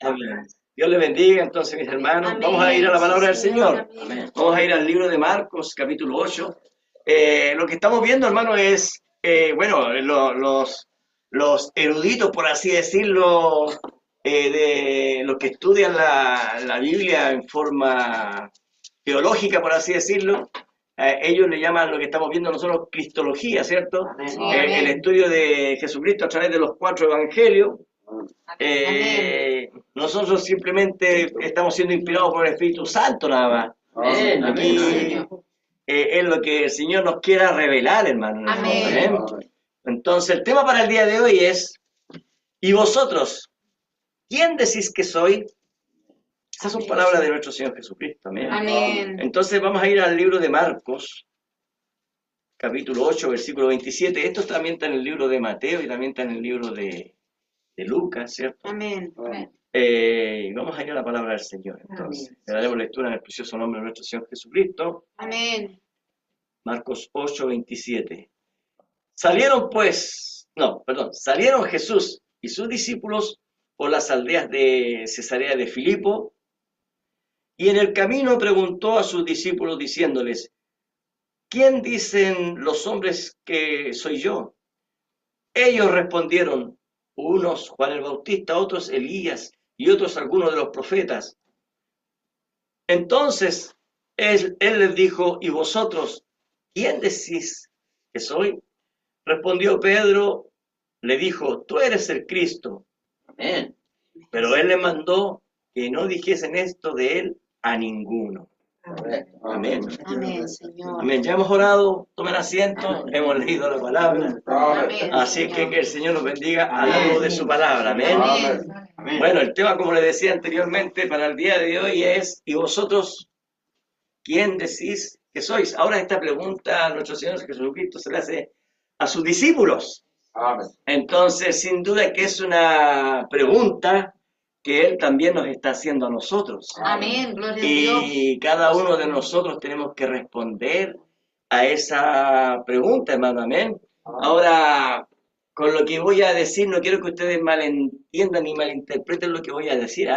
Amén. Dios le bendiga entonces, mis hermanos. Vamos a ir a la palabra del Señor. Amén. Vamos a ir al libro de Marcos, capítulo 8. Lo que estamos viendo, hermano, es, bueno, los eruditos, por así decirlo, de los que estudian la Biblia en forma teológica, por así decirlo, ellos le llaman lo que estamos viendo nosotros cristología, ¿cierto? El estudio de Jesucristo a través de los 4 evangelios. Nosotros simplemente estamos siendo inspirados por el Espíritu Santo nada más. Amén. Aquí Amén. es lo que el Señor nos quiera revelar, hermano. Amén. Entonces, el tema para el día de hoy es, ¿y vosotros? ¿Quién decís que soy? Esas son palabras de nuestro Señor Jesucristo. Amén. Amén. Entonces vamos a ir al libro de Marcos, capítulo 8, versículo 27. Esto también está en el libro de Mateo y también está en el libro de Lucas, ¿cierto? Amén. Vamos a ir a la palabra del Señor, entonces. Le daremos lectura en el precioso nombre de nuestro Señor Jesucristo. Amén. Marcos 8, 27. Salieron Jesús y sus discípulos por las aldeas de Cesarea de Filipo, y en el camino preguntó a sus discípulos diciéndoles, ¿quién dicen los hombres que soy yo? Ellos respondieron, unos Juan el Bautista, otros Elías y otros algunos de los profetas. Entonces él les dijo, ¿y vosotros quién decís que soy? Respondió Pedro, le dijo, tú eres el Cristo. Amén. Pero él le mandó que no dijesen esto de él a ninguno. Correcto. Amén. Amén, Señor. Amén. Ya hemos orado, tomen asiento, hemos leído la palabra. Amén. Así que el Señor nos bendiga a la luz de su palabra. Amén. Amén. Bueno, el tema, como les decía anteriormente, para el día de hoy es, ¿y vosotros quién decís que sois? Ahora esta pregunta a nuestro Señor Jesucristo se le hace a sus discípulos. Amén. Entonces, sin duda que es una pregunta que Él también nos está haciendo a nosotros. Amén. Gloria a Dios. Y cada uno de nosotros tenemos que responder a esa pregunta, hermano. Amén. Ahora, con lo que voy a decir, no quiero que ustedes malentiendan ni malinterpreten lo que voy a decir,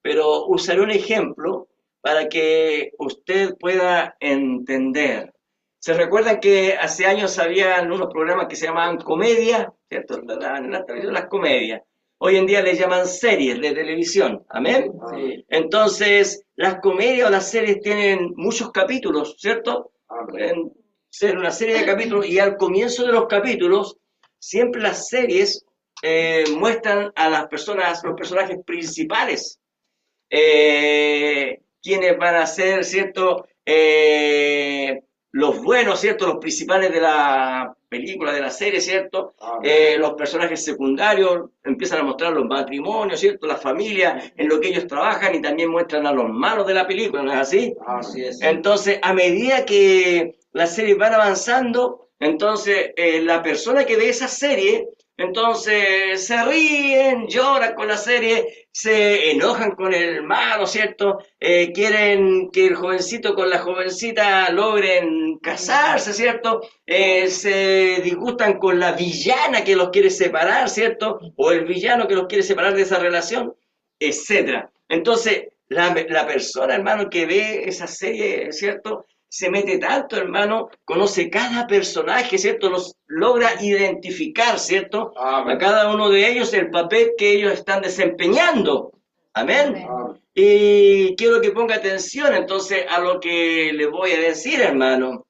pero usaré un ejemplo para que usted pueda entender. ¿Se recuerdan que hace años habían unos programas que se llamaban comedia? ¿Cierto? En la televisión las comedias. Hoy en día les llaman series de televisión. ¿Amén? Sí. Entonces, las comedias o las series tienen muchos capítulos, ¿cierto? Pueden ser una serie de capítulos y al comienzo de los capítulos, siempre las series muestran a las personas, los personajes principales, quienes van a ser, ¿cierto? Los buenos, ¿cierto? Los principales de la película, de la serie, ¿cierto? Los personajes secundarios empiezan a mostrar los matrimonios, ¿cierto? La familia, en lo que ellos trabajan y también muestran a los malos de la película, ¿no es así? Así es. Entonces, a medida que las series van avanzando, entonces la persona que ve esa serie, entonces se ríen, lloran con la serie, se enojan con el malo, ¿cierto? Quieren que el jovencito con la jovencita logren casarse, ¿cierto? Se disgustan con la villana que los quiere separar, ¿cierto? O el villano que los quiere separar de esa relación, etcétera. Entonces, la persona, hermano, que ve esa serie, ¿cierto? Se mete tanto, hermano, conoce cada personaje, ¿cierto? Los logra identificar, ¿cierto? Amén. A cada uno de ellos el papel que ellos están desempeñando. Amén. Amén. Y quiero que ponga atención entonces a lo que le voy a decir, hermano.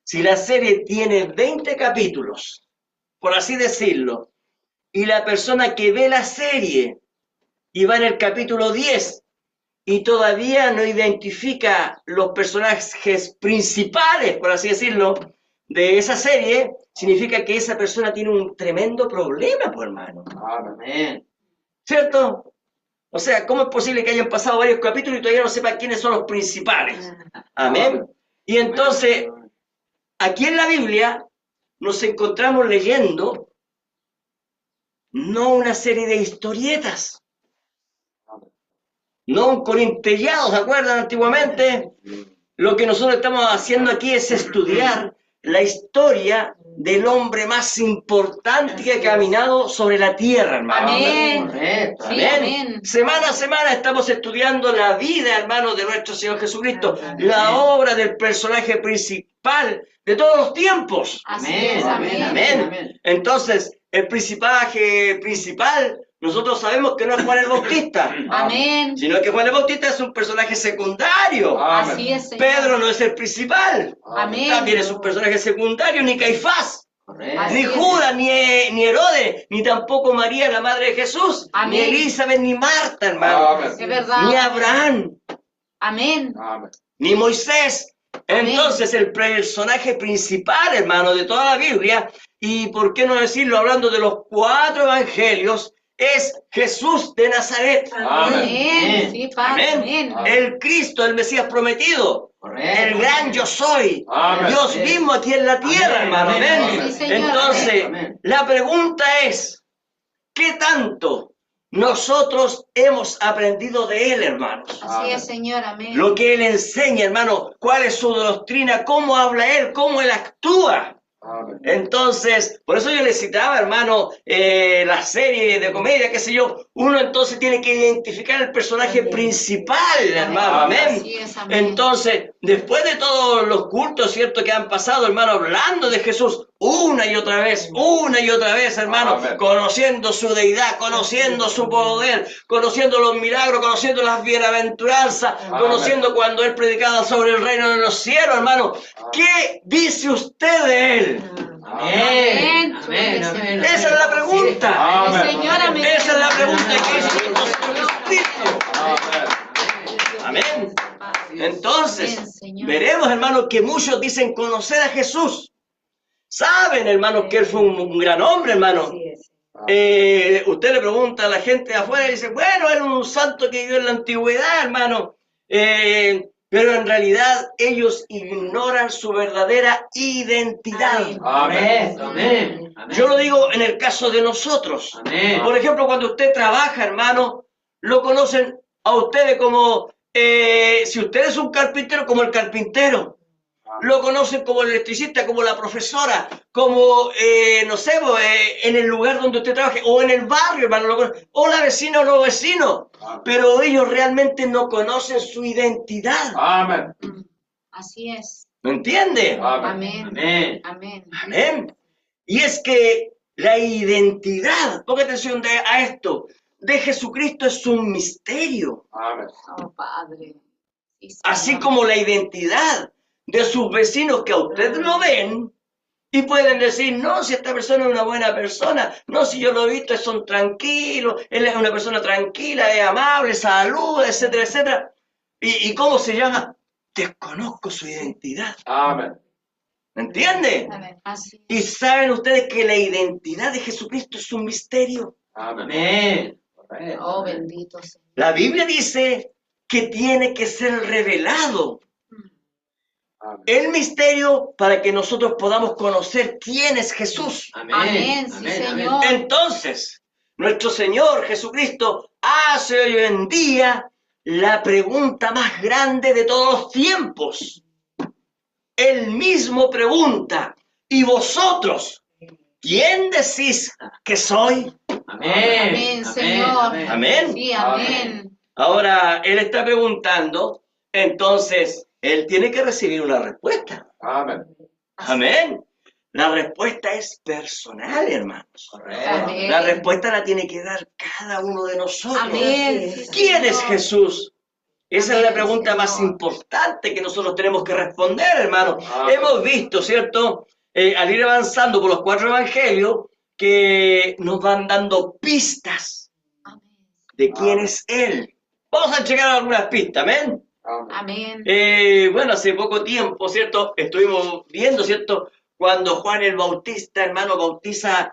Si la serie tiene 20 capítulos, por así decirlo, y la persona que ve la serie y va en el capítulo 10 y todavía no identifica los personajes principales, por así decirlo, de esa serie, significa que esa persona tiene un tremendo problema, pues, hermano. Amén. ¿Cierto? O sea, ¿cómo es posible que hayan pasado varios capítulos y todavía no sepa quiénes son los principales? Amén. Y entonces, aquí en la Biblia nos encontramos leyendo no una serie de historietas, no un corintellado, ¿se acuerdan antiguamente? Lo que nosotros estamos haciendo aquí es estudiar la historia del hombre más importante que ha caminado sobre la tierra, hermano. Amén. Correcto. Sí, amén. Semana a semana estamos estudiando la vida, hermano, de nuestro Señor Jesucristo, la obra del personaje principal de todos los tiempos. Así Amén. es, amén. Amén. Entonces, el personaje principal, nosotros sabemos que no es Juan el Bautista, Amén. sino que Juan el Bautista es un personaje secundario. Así es, Señor. Pedro no es el principal, Amén. también es un personaje secundario, ni Caifás, Correcto. Así ni es. Judas, ni Herodes, ni tampoco María, la madre de Jesús, Amén. ni Elizabeth, ni Marta, hermano, Es verdad. ni Abraham, Amén. ni Moisés. Amén. Entonces, el personaje principal, hermano, de toda la Biblia, y por qué no decirlo hablando de los 4 evangelios, es Jesús de Nazaret. Amén. Sí, Padre. Amén. Amén. El Cristo, el Mesías prometido. Correcto. El gran yo soy. Amén. Dios mismo aquí en la tierra, Amén. hermano. Amén. Amén. Sí, Señor. Entonces, Amén. la pregunta es, ¿qué tanto nosotros hemos aprendido de Él, hermanos? Así es, Señor. Amén. Lo que Él enseña, hermano, cuál es su doctrina, cómo habla Él, cómo Él actúa. Entonces, por eso yo le citaba, hermano, la serie de comedia, qué sé yo, uno entonces tiene que identificar el personaje principal, hermano, amén. Así es, amén. Entonces, después de todos los cultos, ¿cierto?, que han pasado, hermano, hablando de Jesús una y otra vez, hermano, Amén. conociendo su deidad, conociendo su poder, conociendo los milagros, conociendo las bienaventuranzas, conociendo cuando Él predicaba sobre el reino de los cielos, hermano. ¿Qué dice usted de Él? Amén. Amén. Amén. Amén. Esa es la pregunta. Amén. Sí, Señor. Amén. Esa es la pregunta que hizo nuestro Jesucristo. Amén. Entonces, Amén, Señor. veremos, hermanos, que muchos dicen conocer a Jesús. Saben, hermanos, que Él fue un gran hombre, hermano. Usted le pregunta a la gente de afuera y dice, bueno, era un santo que vivió en la antigüedad, hermano. Pero en realidad ellos ignoran su verdadera identidad. Correcto. Amén. Amén. Yo lo digo en el caso de nosotros. Amén. Por ejemplo, cuando usted trabaja, hermano, lo conocen a ustedes como, si usted es un carpintero, como el carpintero. Lo conocen como el electricista, como la profesora, como, no sé, en el lugar donde usted trabaje, o en el barrio, hermano, o la vecina o los vecinos. Pero ellos realmente no conocen su identidad. Amén. Así es. ¿Me entiende? Amén. Amén. Amén. Amén. Y es que la identidad, ponga atención a esto, de Jesucristo es un misterio. Amén. Oh, Padre. Sí, Señor. Así como la identidad de sus vecinos que a usted lo ven y pueden decir, no, si esta persona es una buena persona, no, si yo lo he visto, son tranquilos, él es una persona tranquila, es amable, saluda, etcétera, etcétera. ¿Y cómo se llama? Desconozco su identidad. Amén. ¿Me entiende? Amén. Así Y saben ustedes que la identidad de Jesucristo es un misterio. Amén. Amén. Correcto. Oh, bendito Señor. La Biblia dice que tiene que ser revelado Amén. el misterio para que nosotros podamos conocer quién es Jesús. Amén, sí, Señor. Entonces, nuestro Señor Jesucristo hace hoy en día la pregunta más grande de todos los tiempos. Él mismo pregunta, ¿y vosotros quién decís que soy? Amén. Amén, Señor. Amén. Sí, amén. Ahora, Él está preguntando, entonces, Él tiene que recibir una respuesta. Amén. Amén. La respuesta es personal, hermanos. Correcto. Amén. La respuesta la tiene que dar cada uno de nosotros. Amén. Sí, ¿Quién es Señor. Jesús? Esa es la Amén, pregunta Señor. más importante que nosotros tenemos que responder, hermano. Amén. Hemos visto, ¿cierto? Al ir avanzando por los 4 evangelios, que nos van dando pistas Amén. de quién es Él. Vamos a checar algunas pistas, ¿amén? Amén. Amén. Bueno, hace poco tiempo, ¿cierto? Estuvimos viendo, ¿cierto? Cuando Juan el Bautista, hermano, bautiza,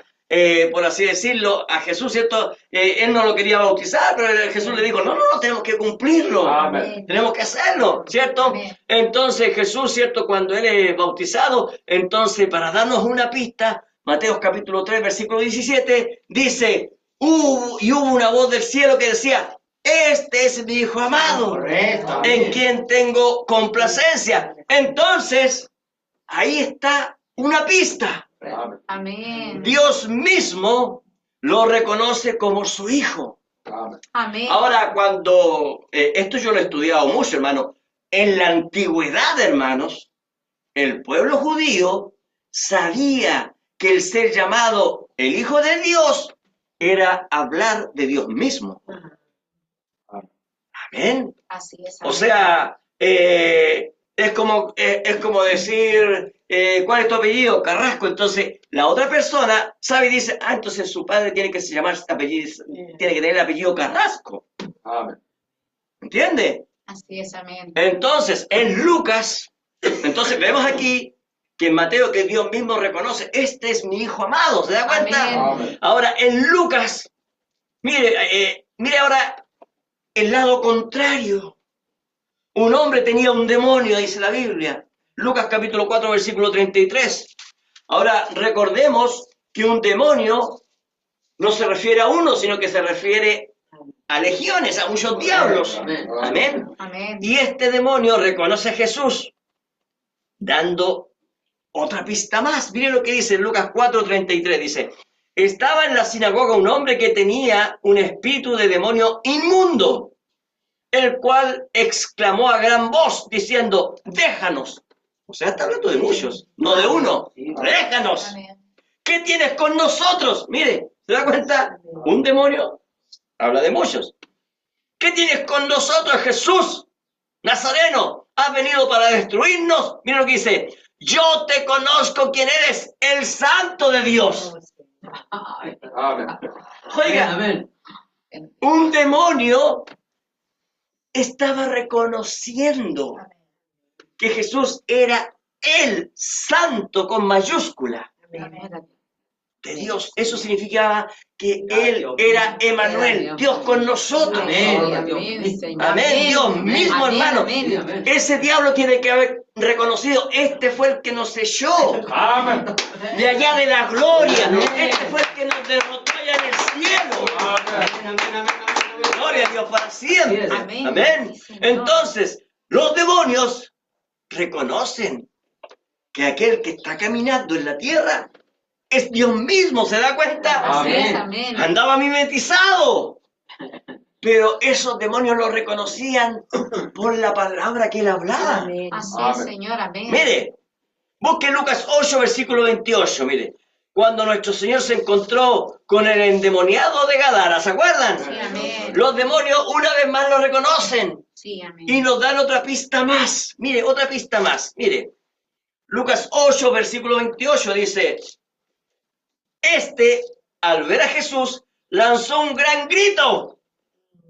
por así decirlo, a Jesús, ¿cierto? Él no lo quería bautizar, pero Jesús le dijo, no, tenemos que cumplirlo. Amén. Tenemos que hacerlo, ¿cierto? Amén. Entonces Jesús, ¿cierto? Cuando Él es bautizado, entonces para darnos una pista, Mateo capítulo 3, versículo 17, dice, hubo una voz del cielo que decía, este es mi Hijo amado, Correcto. en quien tengo complacencia. Entonces, ahí está una pista. Amén. Amén. Dios mismo lo reconoce como su hijo. Amén. Amén. Ahora, cuando, esto yo lo he estudiado mucho, hermano, en la antigüedad, hermanos, el pueblo judío sabía que el ser llamado el Hijo de Dios era hablar de Dios mismo. Amén. Así es. O sea, es como decir, ¿cuál es tu apellido? Carrasco. Entonces, la otra persona sabe y dice, entonces su padre tiene que llamarse apellido, tiene que tener el apellido Carrasco. Amén. ¿Entiende? Así es. Amén. Entonces, en Lucas, entonces vemos aquí que en Mateo que Dios mismo reconoce, este es mi hijo amado, ¿se da cuenta? Amén. Amén. Ahora, en Lucas, mire ahora el lado contrario. Un hombre tenía un demonio, dice la Biblia. Lucas capítulo 4, versículo 33. Ahora, recordemos que un demonio no se refiere a uno, sino que se refiere a legiones, a muchos diablos. Amén. Amén. Amén. Y este demonio reconoce a Jesús, dando otra pista más. Mire lo que dice Lucas 4:33. Dice, estaba en la sinagoga un hombre que tenía un espíritu de demonio inmundo, el cual exclamó a gran voz, diciendo, déjanos. O sea, está hablando de muchos, no de uno. Déjanos. Amén. ¿Qué tienes con nosotros? Mire, ¿se da cuenta? Un demonio habla de muchos. ¿Qué tienes con nosotros, Jesús Nazareno? ¿Has venido para destruirnos? Mira lo que dice. Yo te conozco quién eres, el Santo de Dios. Amén. Oiga, Amén. un demonio estaba reconociendo que Jesús era el Santo con mayúscula de Dios. Eso significaba que Él era Emmanuel, Dios con nosotros. Amén. Amén, Dios mismo, Amén, hermano. amén. Ese diablo tiene que haber reconocido, este fue el que nos echó Amén. de allá de la gloria, este fue el que nos derrotó allá en el cielo. Gloria a Dios para siempre. Amén. Amén. Sí, Señor. Entonces, los demonios reconocen que aquel que está caminando en la tierra es Dios mismo, ¿se da cuenta? Así es. Amén. Amén. Andaba mimetizado. Pero esos demonios lo reconocían por la palabra que él hablaba. Así es, Amén. Señor. Amén. Mire, busque Lucas 8, versículo 28, mire. Cuando nuestro Señor se encontró con el endemoniado de Gadara, ¿se acuerdan? Sí, amén. Los demonios una vez más lo reconocen Sí, amén. y nos dan otra pista más. Mire, otra pista más. Mire, Lucas 8, versículo 28 dice, al ver a Jesús, lanzó un gran grito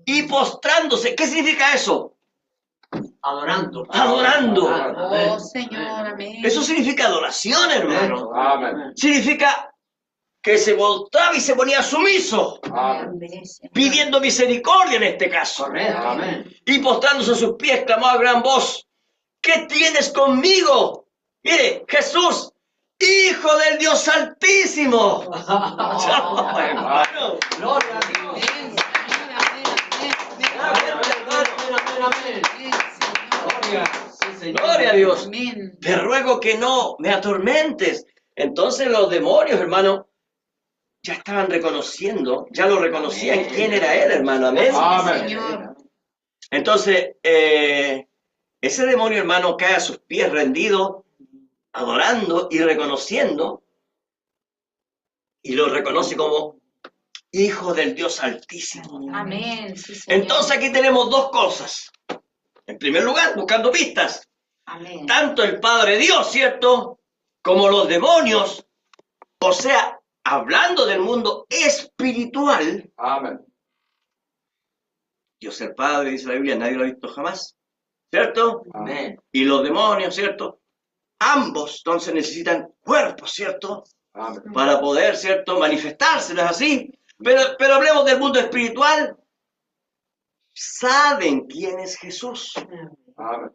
y postrándose. ¿Qué significa eso? Adorando. Adorando. Oh, Señor. Amén. Eso significa adoración, hermano. Amén. Significa que se voltaba y se ponía sumiso, Amén. pidiendo misericordia en este caso. Correcto. Amén. Y postrándose a sus pies, clamó a gran voz, ¿qué tienes conmigo? Mire, Jesús, Hijo del Dios Altísimo. Chao, hermano. Gloria a Dios. Amén, Señor. Amén. Amén, Gloria. Sí, Señor. Gloria a Dios. Amén. Te ruego que no me atormentes. Entonces los demonios, hermano, ya estaban reconociendo, ya lo reconocían quién era él, hermano. Amén. Amén. Señor. Entonces, ese demonio, hermano, cae a sus pies rendido, adorando y reconociendo, y lo reconoce como Hijo del Dios Altísimo. Amén. Sí, Señor. Entonces aquí tenemos dos cosas. En primer lugar, buscando pistas. Amén. Tanto el Padre Dios, ¿cierto? Como los demonios. O sea, hablando del mundo espiritual, Amén. Dios el Padre, dice la Biblia, nadie lo ha visto jamás. ¿Cierto? Amén. Y los demonios, ¿cierto? Ambos entonces necesitan cuerpos, ¿cierto? Amén. Para poder, ¿cierto? Manifestarse, ¿no es así? Pero hablemos del mundo espiritual. ¿Saben quién es Jesús? Amén.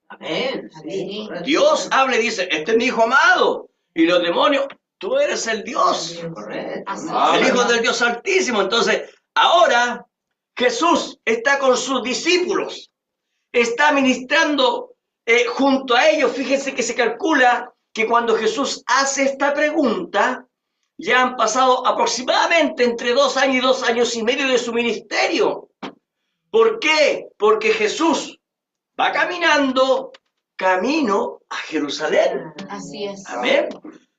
Amén. Sí, Amén. correcto. Dios habla y dice, este es mi hijo amado. Y los demonios, tú eres el Dios, Correcto. Así el es. Hijo del Dios Altísimo. Entonces, ahora Jesús está con sus discípulos, está ministrando junto a ellos. Fíjense que se calcula que cuando Jesús hace esta pregunta, ya han pasado aproximadamente entre 2 años y 2 años y medio de su ministerio. ¿Por qué? Porque Jesús va caminando camino a Jerusalén. Así es. Amén.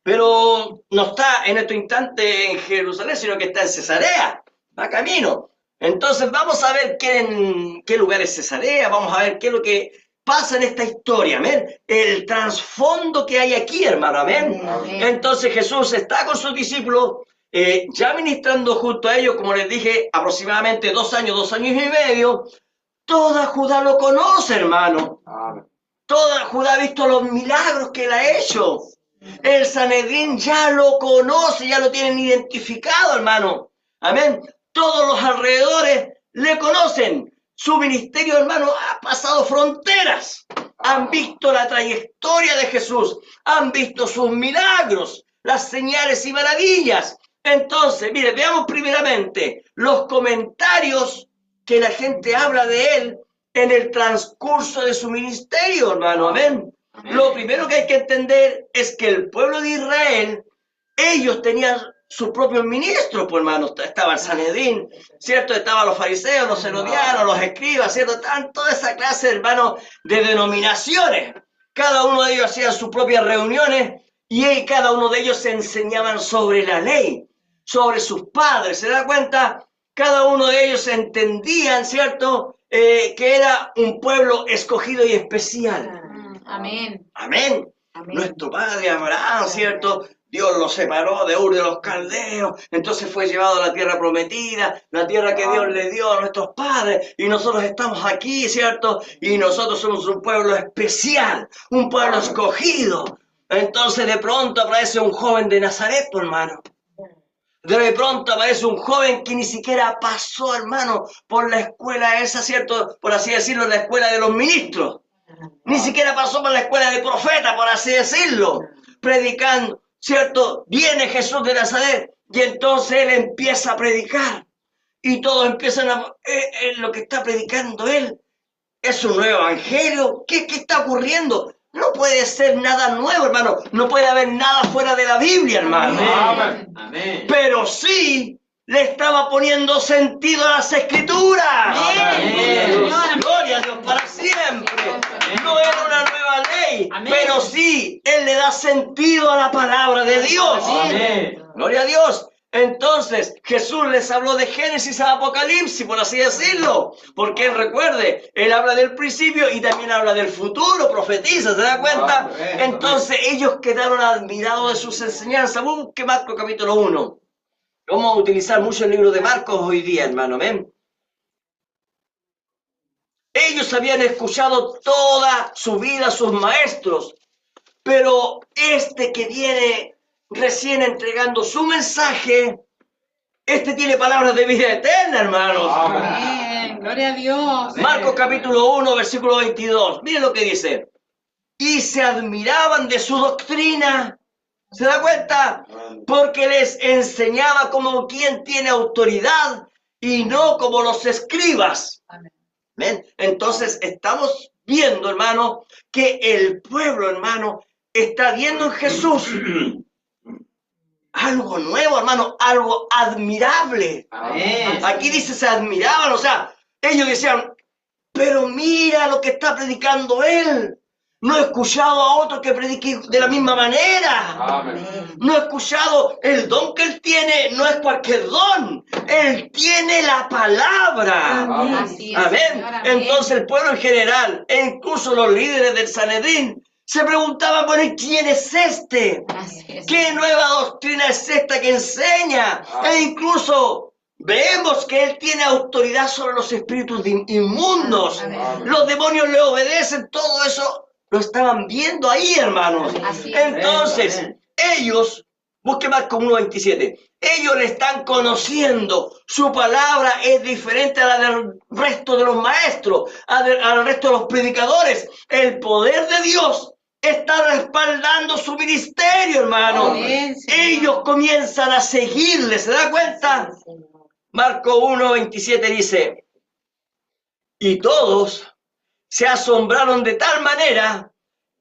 Pero no está en este instante en Jerusalén, sino que está en Cesarea. Va camino. Entonces vamos a ver qué lugar es Cesarea, vamos a ver qué es lo que pasa en esta historia, amén. El trasfondo que hay aquí, hermano, amén. Amén. Entonces Jesús está con sus discípulos, ya ministrando junto a ellos, como les dije, aproximadamente 2 años, 2 años y medio. Toda Judá lo conoce, hermano. Amén. Toda Judá ha visto los milagros que él ha hecho. El Sanedrín ya lo conoce, ya lo tienen identificado, hermano. Amén. Todos los alrededores le conocen. Su ministerio, hermano, ha pasado fronteras. Han visto la trayectoria de Jesús. Han visto sus milagros, las señales y maravillas. Entonces, mire, veamos primeramente los comentarios que la gente habla de él en el transcurso de su ministerio, hermano. Amén. Lo primero que hay que entender es que el pueblo de Israel, ellos tenían sus propios ministros, pues, hermano. Estaba el Sanedrín, ¿cierto? Estaban los fariseos, los herodianos, los escribas, ¿cierto? Estaban toda esa clase, hermano, de denominaciones. Cada uno de ellos hacía sus propias reuniones y cada uno de ellos se enseñaban sobre la ley, sobre sus padres. ¿Se da cuenta? Cada uno de ellos entendían, ¿cierto? Que era un pueblo escogido y especial. Amén. Amén. Amén. Nuestro padre Abraham, ¿cierto? Dios lo separó de Ur de los Caldeos, entonces fue llevado a la tierra prometida, la tierra que Dios le dio a nuestros padres, y nosotros estamos aquí, ¿cierto? Y nosotros somos un pueblo especial, un pueblo escogido. Entonces de pronto aparece un joven de Nazaret, pues, hermano. De pronto aparece un joven que ni siquiera pasó, hermano, por la escuela esa, ¿cierto? Por así decirlo, la escuela de los ministros. Ni siquiera pasó por la escuela de profeta, por así decirlo, predicando, ¿cierto? Viene Jesús de Nazaret y entonces él empieza a predicar y todos empiezan a... lo que está predicando él es un nuevo evangelio. ¿Qué está ocurriendo? No puede ser nada nuevo, hermano. No puede haber nada fuera de la Biblia, hermano. Amén. Amén. Pero sí le estaba poniendo sentido a las escrituras. Amén. Gloria a Dios para siempre. No era una nueva ley, Amén. pero sí, él le da sentido a la palabra de Dios. Amén. Gloria a Dios. Entonces, Jesús les habló de Génesis a Apocalipsis, por así decirlo. Porque él recuerde, él habla del principio y también habla del futuro, profetiza, ¿se da cuenta? Entonces, ellos quedaron admirados de sus enseñanzas. Busque Marcos capítulo 1. Vamos a utilizar mucho el libro de Marcos hoy día, hermano. ¿Ven? Ellos habían escuchado toda su vida a sus maestros, pero este que viene recién entregando su mensaje, este tiene palabras de vida eterna, hermanos. Amén. Gloria a Dios. Marcos capítulo 1, versículo 22. Miren lo que dice. Y se admiraban de su doctrina. ¿Se da cuenta? Porque les enseñaba como quien tiene autoridad y no como los escribas. Amén. ¿Ven? Entonces estamos viendo, hermano, que el pueblo, hermano, está viendo en Jesús algo nuevo, hermano, algo admirable. Amén. Aquí dice se admiraban, o sea, ellos decían, pero mira lo que está predicando él. No he escuchado a otro que predique de la misma manera. Amén. No he escuchado el don que él tiene, no es cualquier don. Él tiene la palabra. Amén. Así es, Amén. Señor, amén. Entonces el pueblo en general, e incluso los líderes del Sanedrín, se preguntaban, bueno, ¿y quién es este? Así es. ¿Qué nueva doctrina es esta que enseña? E incluso vemos que él tiene autoridad sobre los espíritus inmundos. Amén. Los demonios le obedecen, todo eso lo estaban viendo ahí, hermanos. Así es. Entonces, Amén. ellos, busque Marcos 1:27, ellos le están conociendo. Su palabra es diferente a la del resto de los maestros, al resto de los predicadores. El poder de Dios está respaldando su ministerio, hermano. Amén, Señor. Ellos comienzan a seguirle, ¿se da cuenta? Marcos 1:27 dice, y todos se asombraron de tal manera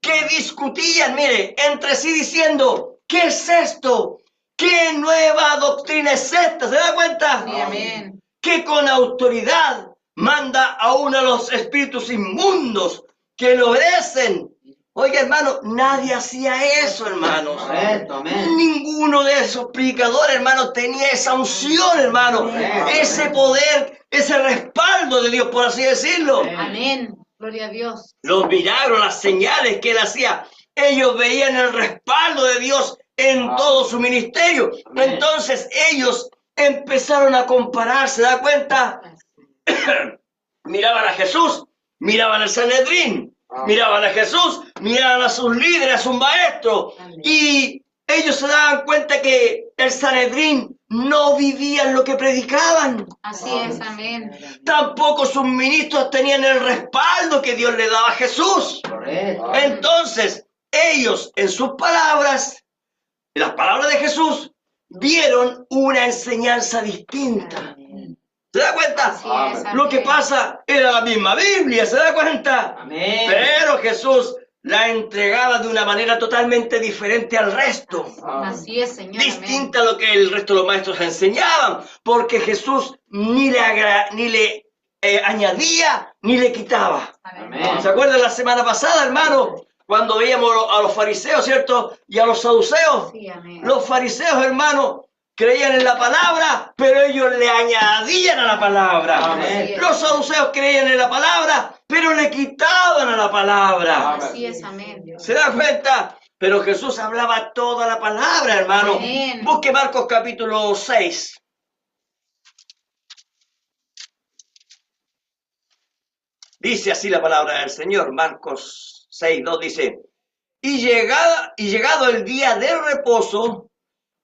que discutían, mire, entre sí diciendo, ¿qué es esto? ¿Qué nueva doctrina es esta? ¿Se da cuenta? Sí, amén. Que con autoridad manda aún a los espíritus inmundos que le obedecen. Oiga, hermano, nadie hacía eso, hermanos. Correcto, amén. Ninguno de esos predicadores, hermano, tenía esa unción, hermano, ese poder, ese respaldo de Dios, por así decirlo. Amén. Gloria a Dios. Los milagros, las señales que él hacía, ellos veían el respaldo de Dios en todo su ministerio. Entonces ellos empezaron a comparar, ¿se da cuenta? Miraban a Jesús, miraban al Sanedrín, miraban a Jesús, miraban a sus líderes, a sus maestros, y ellos se daban cuenta que el Sanedrín no vivían lo que predicaban. Así es, amén. Tampoco sus ministros tenían el respaldo que Dios le daba a Jesús. Correcto. Entonces, ellos en sus palabras, las palabras de Jesús, vieron una enseñanza distinta. ¿Se da cuenta? Así es, amén. Lo que pasa era la misma Biblia, ¿se da cuenta? Amén. Pero Jesús la entregaba de una manera totalmente diferente al resto. Así es, Señor. Amén. Distinta a lo que el resto de los maestros enseñaban, porque Jesús ni le añadía ni le quitaba. Amén. ¿Se acuerdan la semana pasada, hermano? Cuando veíamos a los fariseos, ¿cierto? Y a los saduceos. Sí, amén. Los fariseos, hermano, creían en la palabra, pero ellos le añadían a la palabra. Amén. Los saduceos creían en la palabra, pero le quitaban a la palabra. Así es, amén. ¿Se da cuenta? Pero Jesús hablaba toda la palabra, hermano. Amén. Busque Marcos capítulo 6. Dice así la palabra del Señor. Marcos 6:2 dice: y llegado el día de reposo,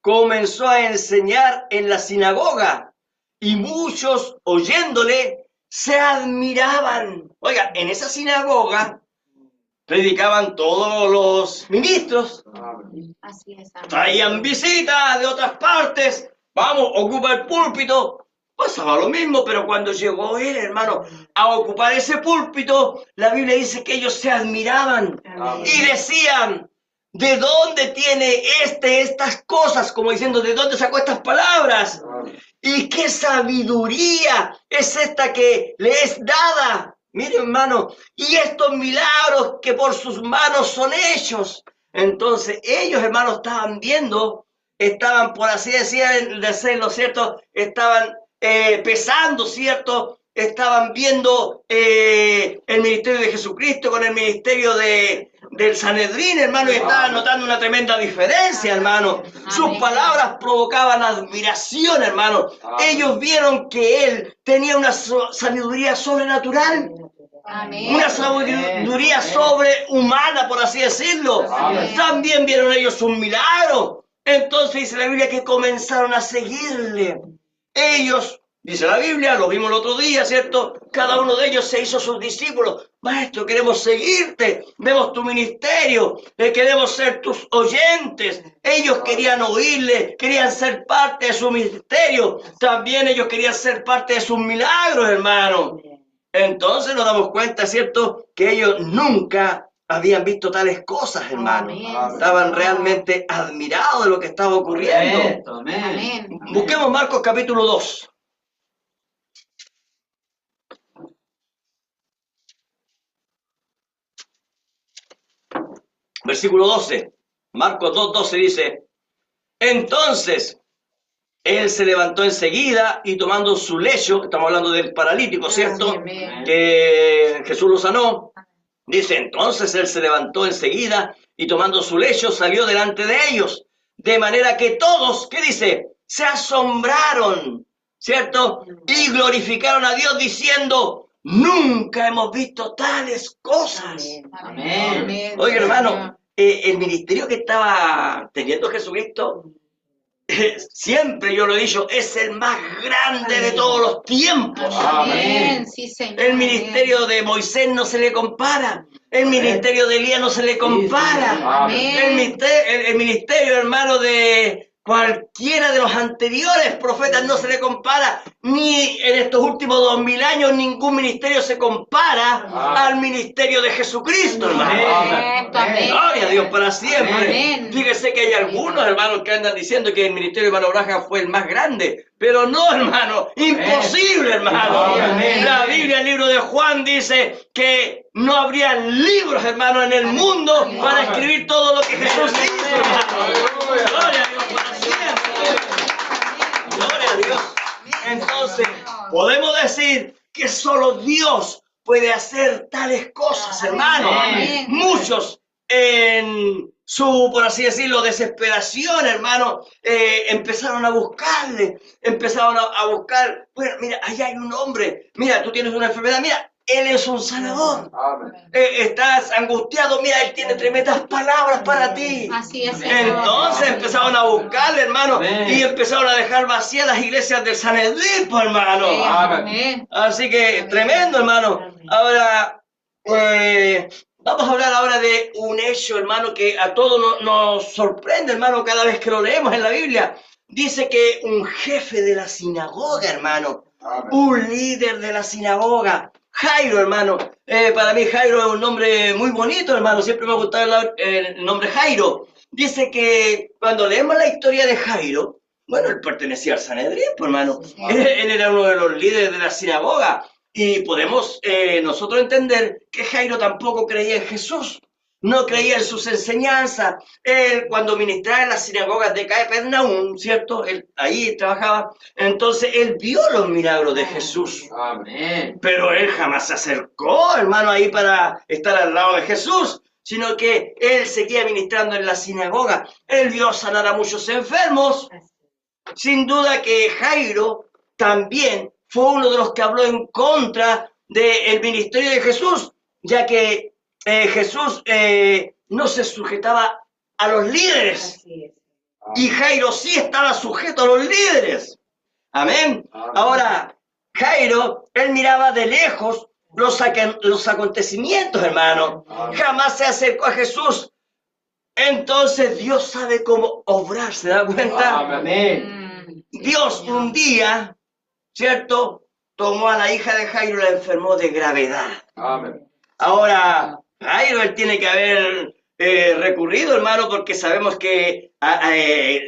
comenzó a enseñar en la sinagoga, y muchos, oyéndole, se admiraban. Oiga, en esa sinagoga predicaban todos los ministros, Así es, amén. traían visitas de otras partes, vamos, ocupa el púlpito. Pasaba lo mismo, pero cuando llegó él, hermano, a ocupar ese púlpito, la Biblia dice que ellos se admiraban y decían: ¿de dónde tiene estas cosas? Como diciendo, ¿de dónde sacó estas palabras? ¿Y qué sabiduría es esta que le es dada? Mire, hermano, y estos milagros que por sus manos son hechos. Entonces, ellos, hermanos, estaban viendo, estaban, por así decirlo, ¿cierto? Estaban pesando, ¿cierto? Estaban viendo el ministerio de Jesucristo con el ministerio del Sanedrín, hermano, y estaban notando una tremenda diferencia, hermano. Sus palabras provocaban admiración, hermano. Ellos vieron que él tenía una sabiduría sobrenatural, Amén. una sabiduría sobrehumana, por así decirlo. Amén. También vieron ellos un milagro. Entonces dice la Biblia que comenzaron a seguirle. Ellos, dice la Biblia, lo vimos el otro día, ¿cierto? Cada uno de ellos se hizo sus discípulos. Maestro, queremos seguirte, vemos tu ministerio, queremos ser tus oyentes. Ellos querían oírle, querían ser parte de su ministerio. También ellos querían ser parte de sus milagros, hermano. Entonces nos damos cuenta, ¿cierto? Que ellos nunca habían visto tales cosas, hermano. Amén. Estaban realmente admirados de lo que estaba ocurriendo. Correcto, amén. Amén. Busquemos Marcos capítulo 2. Versículo 12. Marcos 2:12 dice: entonces él se levantó enseguida y tomando su lecho, estamos hablando del paralítico, ¿cierto? Amén. Que Jesús lo sanó. Dice, entonces él se levantó enseguida y tomando su lecho salió delante de ellos. De manera que todos, ¿qué dice? Se asombraron, ¿cierto? Y glorificaron a Dios diciendo: nunca hemos visto tales cosas. Amén. Oye, hermano, el ministerio que estaba teniendo Jesucristo, siempre yo lo he dicho, es el más grande de todos los tiempos. Amén. Sí, Señor. El ministerio de Moisés no se le compara. El ministerio de Elías no se le compara. Amén. El ministerio, hermano, de cualquiera de los anteriores profetas no se le compara, ni en estos últimos 2000 años ningún ministerio se compara al ministerio de Jesucristo, hermano. Amén. Gloria a Dios para siempre. Amén. Fíjese que hay algunos hermanos que andan diciendo que el ministerio de hermano Braja fue el más grande, pero no, hermano, imposible, hermano. Amén. La Biblia, el libro de Juan, dice que no habría libros, hermano, en el mundo para escribir todo lo que Jesús hizo, hermano. Gloria a Dios para siempre. Gloria a Dios. Entonces, podemos decir que solo Dios puede hacer tales cosas, hermano. Amén. Muchos en su, por así decirlo, desesperación, hermano, empezaron a buscarle, empezaron a buscar, bueno, mira, allá hay un hombre, mira, tú tienes una enfermedad, mira, él es un sanador. Estás angustiado, mira, él tiene tremendas palabras para ti. Así es, Señor. Entonces empezaron a buscarle, hermano, Amén. y empezaron a dejar vacías las iglesias del Sanedrín, pues, hermano. Amén. Así que tremendo, hermano. Ahora, vamos a hablar ahora de un hecho, hermano, que a todos nos sorprende, hermano, cada vez que lo leemos en la Biblia. Dice que un jefe de la sinagoga, hermano, un líder de la sinagoga, Jairo, hermano. Para mí Jairo es un nombre muy bonito, hermano. Siempre me ha gustado el nombre Jairo. Dice que cuando leemos la historia de Jairo, bueno, él pertenecía al Sanedrín, pues, hermano. Él era uno de los líderes de la sinagoga. Y podemos nosotros entender que Jairo tampoco creía en Jesús. No creía en sus enseñanzas. Él, cuando ministraba en las sinagogas de Capernaum, ¿cierto? Él ahí trabajaba. Entonces, él vio los milagros de Jesús. Amén. Pero él jamás se acercó, hermano, ahí para estar al lado de Jesús, sino que él seguía ministrando en la sinagoga. Él vio sanar a muchos enfermos. Sin duda que Jairo también fue uno de los que habló en contra del ministerio de Jesús, ya que Jesús no se sujetaba a los líderes. Y Jairo sí estaba sujeto a los líderes. Amén. Ahora, Jairo, él miraba de lejos los acontecimientos, hermano. Jamás se acercó a Jesús. Entonces Dios sabe cómo obrar, ¿se da cuenta? Amén. Dios un día, ¿cierto? Tomó a la hija de Jairo y la enfermó de gravedad. Ahora, Jairo, él tiene que haber recurrido, hermano, porque sabemos que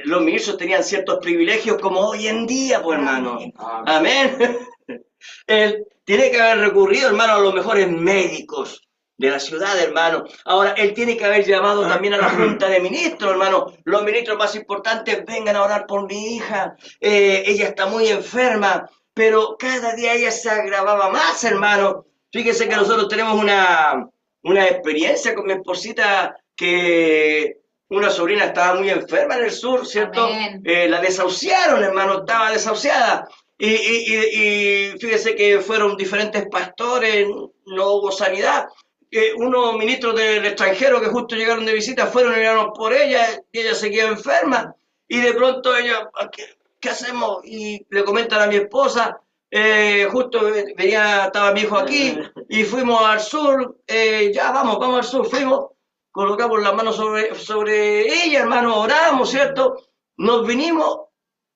los ministros tenían ciertos privilegios como hoy en día, pues, hermano. Amén. Él tiene que haber recurrido, hermano, a los mejores médicos de la ciudad, hermano. Ahora, él tiene que haber llamado también a la junta de ministros, hermano. Los ministros más importantes, vengan a orar por mi hija. Ella está muy enferma, pero cada día ella se agravaba más, hermano. Fíjese que nosotros tenemos una experiencia con mi esposita, que una sobrina estaba muy enferma en el sur, ¿cierto? La desahuciaron, hermano, estaba desahuciada. Y fíjese que fueron diferentes pastores, no hubo sanidad. Unos ministros del extranjero que justo llegaron de visita fueron y oraron por ella, y ella seguía enferma. Y de pronto ella, ¿qué hacemos? Y le comentan a mi esposa, justo estaba mi hijo aquí, y fuimos al sur, ya vamos al sur, fuimos, colocamos las manos sobre ella, hermano, oramos, ¿cierto? Nos vinimos,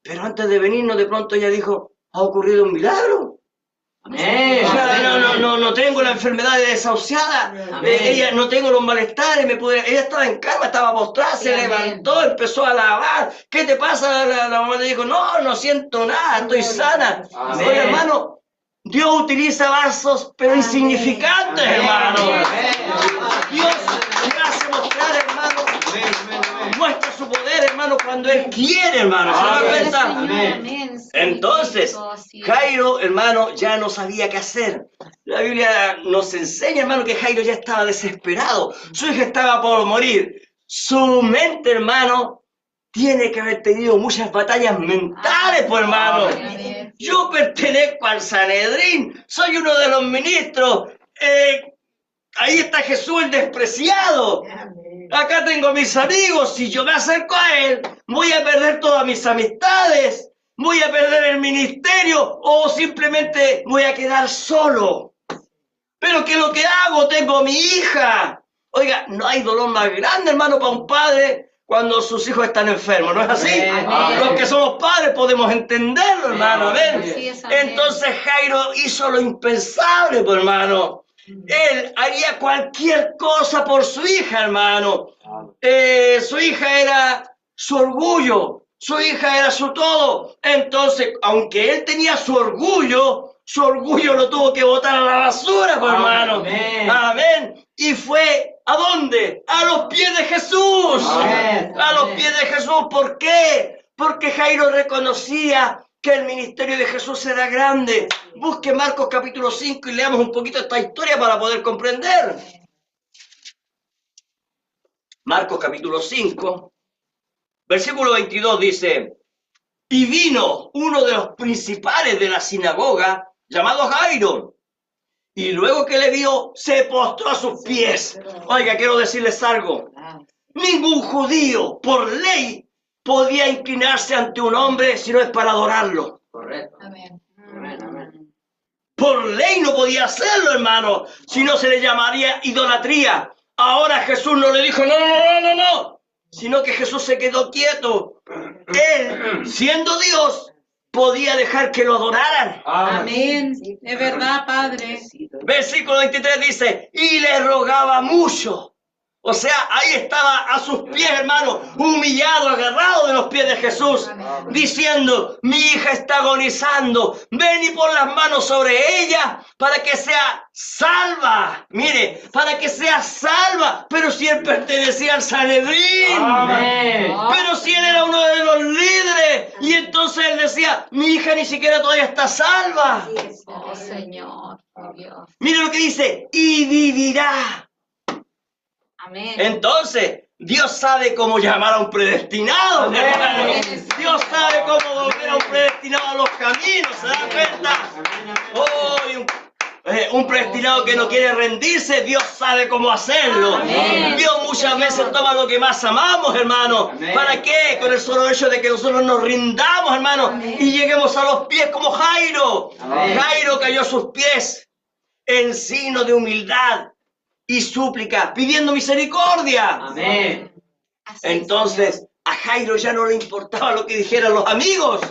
pero antes de venirnos de pronto ella dijo, ¿ha ocurrido un milagro? Amén. O sea, no tengo la enfermedad de desahuciada, ella no tengo los malestares, ella estaba en cama, estaba postrada, se levantó, empezó a lavar. ¿Qué te pasa? La mamá le dijo, no siento nada, estoy sana. Amén. Oye, hermano, Dios utiliza vasos, pero insignificantes, hermano. Dios le hace mostrar, hermano, muestra su poder, hermano, cuando Él quiere, hermano. ¿Se da cuenta? Amén. Entonces, Jairo, hermano, ya no sabía qué hacer. La Biblia nos enseña, hermano, que Jairo ya estaba desesperado. Su hija estaba por morir. Su mente, hermano, tiene que haber tenido muchas batallas mentales, pues, hermano. Yo pertenezco al Sanedrín, soy uno de los ministros. Ahí está Jesús el despreciado. Acá tengo a mis amigos. Si yo me acerco a él, voy a perder todas mis amistades. Voy a perder el ministerio o simplemente voy a quedar solo. Pero ¿qué es lo que hago? Tengo a mi hija. Oiga, no hay dolor más grande, hermano, para un padre cuando sus hijos están enfermos, ¿no es así? Amén. Los que somos padres podemos entenderlo, hermano, amén. Así es, amén. Entonces Jairo hizo lo impensable, pues, hermano. Él haría cualquier cosa por su hija, hermano. Su hija era su orgullo, su hija era su todo. Entonces, aunque él tenía su orgullo lo tuvo que botar a la basura, pues, hermano. Amén. Amén. Y fue, ¿a dónde? A los pies de Jesús. Amén. A los pies de Jesús. ¿Por qué? Porque Jairo reconocía que el ministerio de Jesús era grande. Busque Marcos capítulo 5 y leamos un poquito esta historia para poder comprender. Marcos capítulo 5, versículo 22 dice: y vino uno de los principales de la sinagoga, llamado Jairo, y luego que le vio, se postró a sus pies. Oiga, quiero decirles algo. Ningún judío, por ley, podía inclinarse ante un hombre si no es para adorarlo. Correcto. Amén. Amén, amén. Por ley no podía hacerlo, hermano, si no se le llamaría idolatría. Ahora Jesús no le dijo, no, sino que Jesús se quedó quieto. Él, siendo Dios, podía dejar que lo adoraran. Amén. Es verdad, Padre. Versículo 23 dice, y le rogaba mucho. O sea, ahí estaba a sus pies, hermano, humillado, agarrado de los pies de Jesús, diciendo, mi hija está agonizando, ven y pon las manos sobre ella para que sea salva. Mire, para que sea salva. Pero si él pertenecía al Sanedrín, Amén. pero si él era uno de los líderes, y entonces él decía, mi hija ni siquiera todavía está salva. Oh, Señor, oh, Dios. Mire lo que dice, y vivirá. Amén. Entonces, Dios sabe cómo llamar a un predestinado, Amén. hermano. Dios sabe cómo volver a un predestinado a los caminos, ¿se da cuenta? Oh, y un predestinado que no quiere rendirse, Dios sabe cómo hacerlo. Amén. Dios muchas veces toma lo que más amamos, hermano. Amén. ¿Para qué? Con el solo hecho de que nosotros nos rindamos, hermano, Amén. y lleguemos a los pies como Jairo. Amén. Jairo cayó a sus pies en signo de humildad y súplica, pidiendo misericordia. Amén. Así es, Entonces, a Jairo ya no le importaba lo que dijeran los amigos.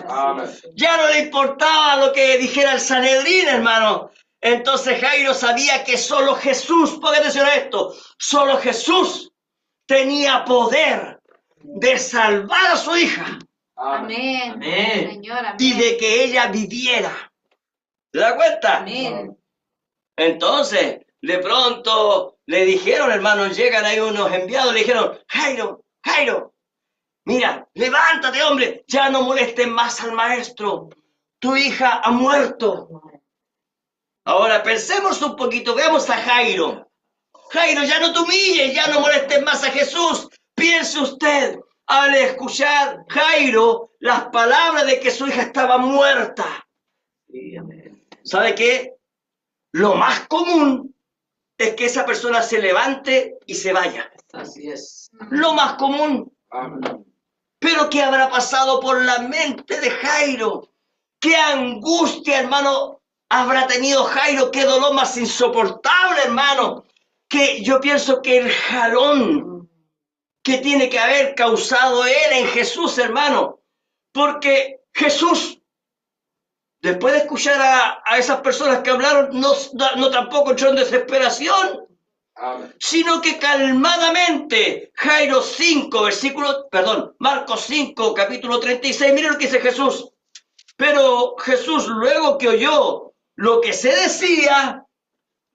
Ya no le importaba lo que dijera el Sanedrín, hermano. Entonces Jairo sabía que solo Jesús, ponga atención a esto, solo Jesús tenía poder de salvar a su hija Amén. Amén. Señor, amén. y de que ella viviera. ¿Se da cuenta? Amén. Entonces, de pronto le dijeron, hermanos, llegan ahí unos enviados, le dijeron, Jairo, mira, levántate, hombre, ya no molestes más al maestro, tu hija ha muerto. Ahora pensemos un poquito, veamos a Jairo. Jairo, ya no te humilles, ya no molestes más a Jesús. Piense usted, al escuchar Jairo las palabras de que su hija estaba muerta. Sí, amén. ¿Sabe qué? Lo más común es que esa persona se levante y se vaya. Así es. Lo más común. Pero ¿qué habrá pasado por la mente de Jairo? ¿Qué angustia, hermano, habrá tenido Jairo? ¿Qué dolor más insoportable, hermano? Que yo pienso que el jalón que tiene que haber causado él en Jesús, hermano. Porque Jesús, después de escuchar a esas personas que hablaron, no tampoco entró en desesperación, sino que calmadamente, Marcos 5, capítulo 36, miren lo que dice Jesús. Pero Jesús, luego que oyó lo que se decía,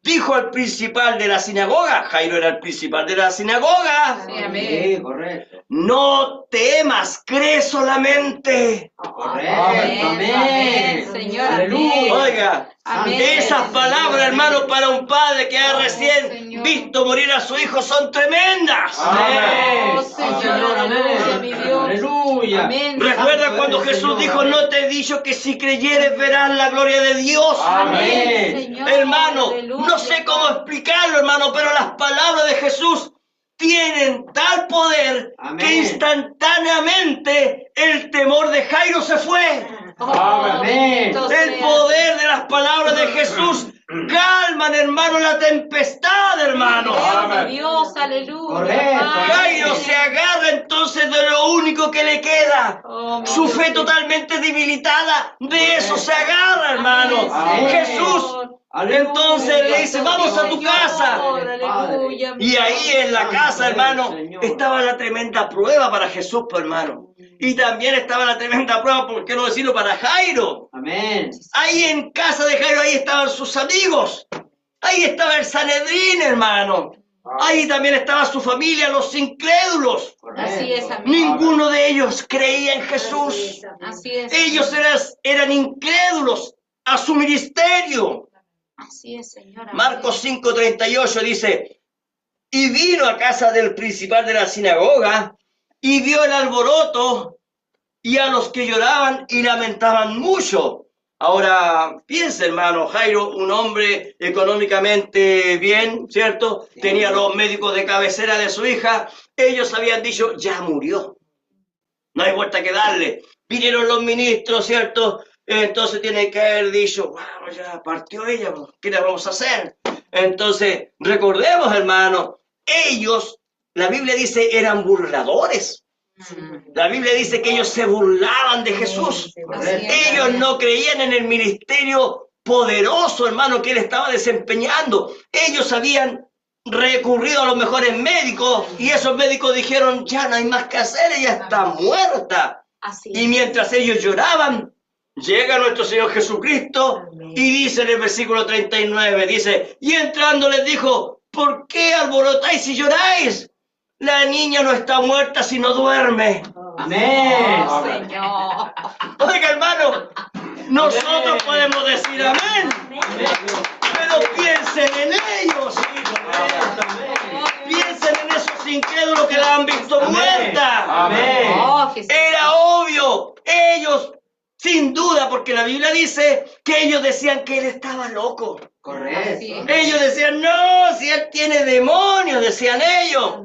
dijo al principal de la sinagoga, Jairo era el principal de la sinagoga, Sí, amén. Sí, correcto. no temas, cree solamente. Correcto. Amén. Amén. Señor, Aleluya. amén. Oiga, Amén. esas palabras, hermano, para un padre que ha recién Señor. visto morir a su hijo son tremendas. Amén. Oh, Señor, aleluya, mi Dios. Aleluya. Amén. Recuerda Santo cuando eres, Jesús Señor. dijo, no te he dicho que si creyeres verás la gloria de Dios. Amén. Señor, Hermano, aleluya. no sé cómo explicarlo, hermano, pero las palabras de Jesús tienen tal poder Amén. que instantáneamente el temor de Jairo se fue. Oh, Amén. bendito El sea. poder de las palabras de Jesús calman, hermano, la tempestad, hermano. Gloria a Dios, aleluya. Correcto. Padre. Jairo se agarra entonces de lo único que le queda. Oh, mi Su Dios. fe totalmente debilitada, de eso se agarra, hermano. Amén. Jesús entonces le dice, vamos a tu casa. Aleluya, mi Y ahí en la casa, hermano, Señor. estaba la tremenda prueba para Jesús, pues, hermano. Y también estaba la tremenda prueba, ¿por qué no decirlo?, para Jairo. Amén. Ahí en casa de Jairo, ahí estaban sus amigos. Ahí estaba el Sanedrín, hermano. Ahí también estaba su familia, los incrédulos. Así es, amén. Ninguno de ellos creía en Jesús. Así es. Ellos eran incrédulos a su ministerio. Así es, Señor. amén. Marcos 5:38 dice, y vino a casa del principal de la sinagoga y vio el alboroto y a los que lloraban y lamentaban mucho. Ahora, piensa, hermano, Jairo, un hombre económicamente bien, ¿cierto? Tenía los médicos de cabecera de su hija. Ellos habían dicho, ya murió. No hay vuelta que darle. Vinieron los ministros, ¿cierto? Entonces tienen que haber dicho, bueno, ya partió ella, ¿qué le vamos a hacer? Entonces, recordemos, hermano, ellos, la Biblia dice, eran burladores. La Biblia dice que ellos se burlaban de Jesús. Así es, Ellos amén. no creían en el ministerio poderoso, hermano, que él estaba desempeñando. Ellos habían recurrido a los mejores médicos y esos médicos dijeron, ya no hay más que hacer, ella está muerta. Así Y es. mientras ellos lloraban, llega nuestro Señor Jesucristo y dice en el versículo 39, dice, y entrando les dijo, ¿por qué alborotáis y lloráis? La niña no está muerta sino duerme. Amén. Oh, Señor. Oiga, hermano, nosotros podemos decir amén, pero piensen en ellos. Piensen en esos incrédulos que la han visto Amén. muerta. Amén. Oh, Jesús. Era obvio, ellos, sin duda, porque la Biblia dice que ellos decían que él estaba loco. Correcto. Ellos decían, no, si él tiene demonios, decían ellos.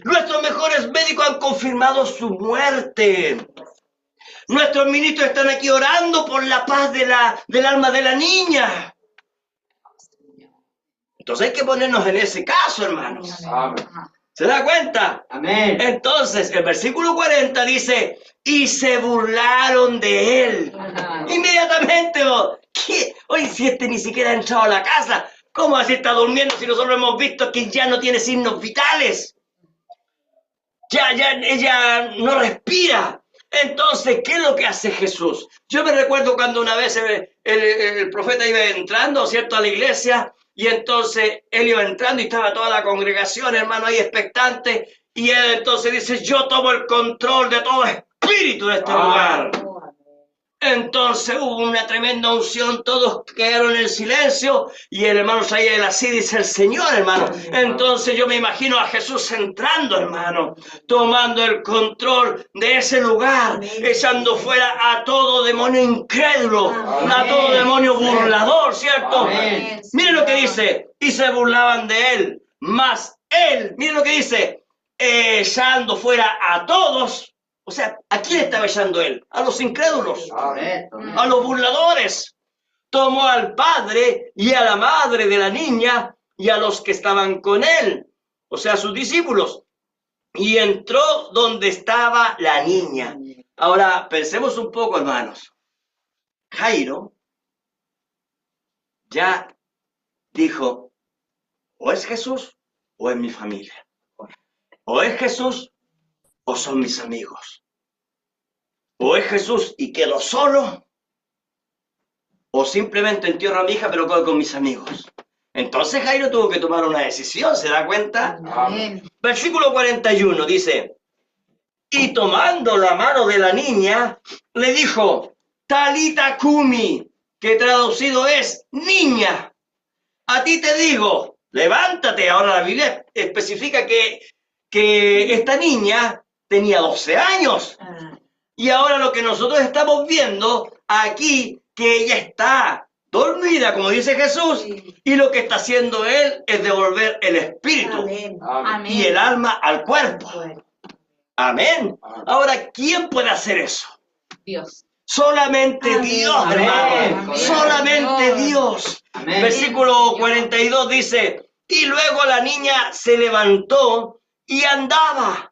Nuestros mejores médicos han confirmado su muerte. Nuestros ministros están aquí orando por la paz del alma de la niña. Entonces hay que ponernos en ese caso, hermanos. Amén. ¿Se da cuenta? Amén. Entonces, el versículo 40 dice, y se burlaron de él. Inmediatamente, ¿qué? Oye, si este ni siquiera ha entrado a la casa, ¿cómo así está durmiendo si nosotros hemos visto que ya no tiene signos vitales? Ya, ella no respira. Entonces, ¿qué es lo que hace Jesús? Yo me recuerdo cuando una vez el profeta iba entrando, ¿cierto?, a la iglesia, y entonces él iba entrando y estaba toda la congregación, hermano, ahí expectante, y él entonces dice, yo tomo el control de todo espíritu de este lugar. Entonces hubo una tremenda unción, todos quedaron en silencio y el hermano Saías así dice el Señor, hermano. Entonces yo me imagino a Jesús entrando, hermano, tomando el control de ese lugar, echando fuera a todo demonio incrédulo, a todo demonio burlador, ¿cierto? Amén. Miren lo que dice, y se burlaban de él, mas él, miren lo que dice, echando fuera a todos. O sea, ¿a quién estaba echando él? A los incrédulos, Correcto. a los burladores. Tomó al padre y a la madre de la niña y a los que estaban con él, o sea, sus discípulos, y entró donde estaba la niña. Ahora, pensemos un poco, hermanos. Jairo ya dijo, o es Jesús o es mi familia. O es Jesús o son mis amigos. O es Jesús y quedo solo, o simplemente entierro a mi hija pero quedo con mis amigos. Entonces Jairo tuvo que tomar una decisión, ¿se da cuenta? Amén. Versículo 41 dice, y tomando la mano de la niña, le dijo, Talita Kumi, que traducido es, niña, a ti te digo, levántate. Ahora la Biblia especifica que esta niña tenía 12 años. Y ahora lo que nosotros estamos viendo aquí, que ella está dormida, como dice Jesús, y lo que está haciendo él es devolver el espíritu Amén. y el alma al cuerpo. Amén. Ahora, ¿quién puede hacer eso? Dios. Solamente Amén. Dios, Amén. hermano. Amén. Solamente Dios. Amén. Versículo 42 dice, y luego la niña se levantó y andaba,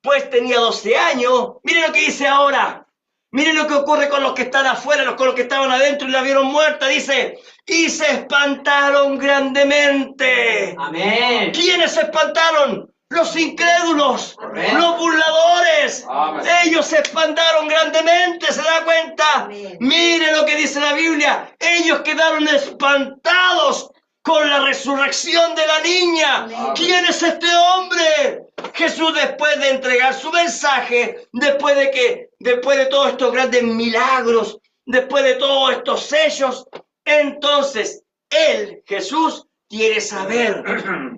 pues tenía 12 años. Miren lo que dice ahora. Miren lo que ocurre con los que están afuera, con los que estaban adentro y la vieron muerta. Dice, y se espantaron grandemente. Amén. ¿Quiénes se espantaron? Los incrédulos, Correcto. los burladores. Amén. Ellos se espantaron grandemente, ¿se da cuenta? Amén. Mire lo que dice la Biblia. Ellos quedaron espantados con la resurrección de la niña. Amén. ¿Quién es este hombre? Jesús, después de entregar su mensaje, después de todos estos grandes milagros, después de todos estos sellos, entonces él, Jesús, quiere saber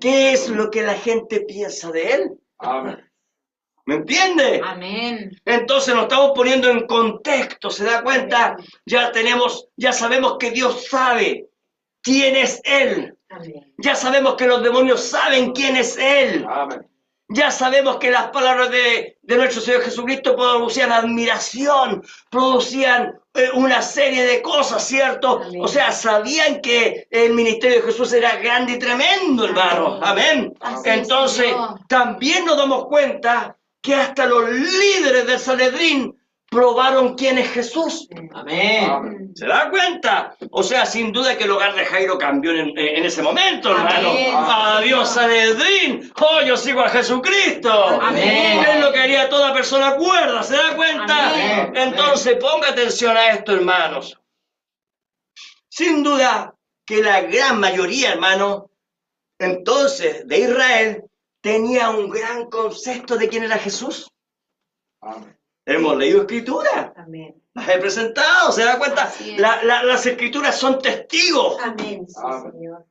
qué es lo que la gente piensa de él. Amén. ¿Me entiende? Amén. Entonces nos estamos poniendo en contexto, ¿se da cuenta? Ya sabemos que Dios sabe quién es Él. Amén. Ya sabemos que los demonios saben quién es Él. Amén. Ya sabemos que las palabras de nuestro Señor Jesucristo producían admiración, producían una serie de cosas, ¿cierto? Amén. O sea, sabían que el ministerio de Jesús era grande y tremendo, hermano. Amén. Así es, Entonces, Señor. también nos damos cuenta que hasta los líderes del Sanedrín probaron quién es Jesús. Amén. Amén. ¿Se da cuenta? O sea, sin duda que el hogar de Jairo cambió en ese momento, hermano. Amén. Adiós, Sanedrín. Oh, yo sigo a Jesucristo. Amén. Es lo que haría toda persona cuerda, ¿se da cuenta? Amén. Entonces, ponga atención a esto, hermanos. Sin duda que la gran mayoría, hermano, entonces, de Israel, tenía un gran concepto de quién era Jesús. Amén. Hemos leído escritura. Amén. Las he presentado, ¿se da cuenta? Así es. Las escrituras son testigos Amén. Amén. Señor.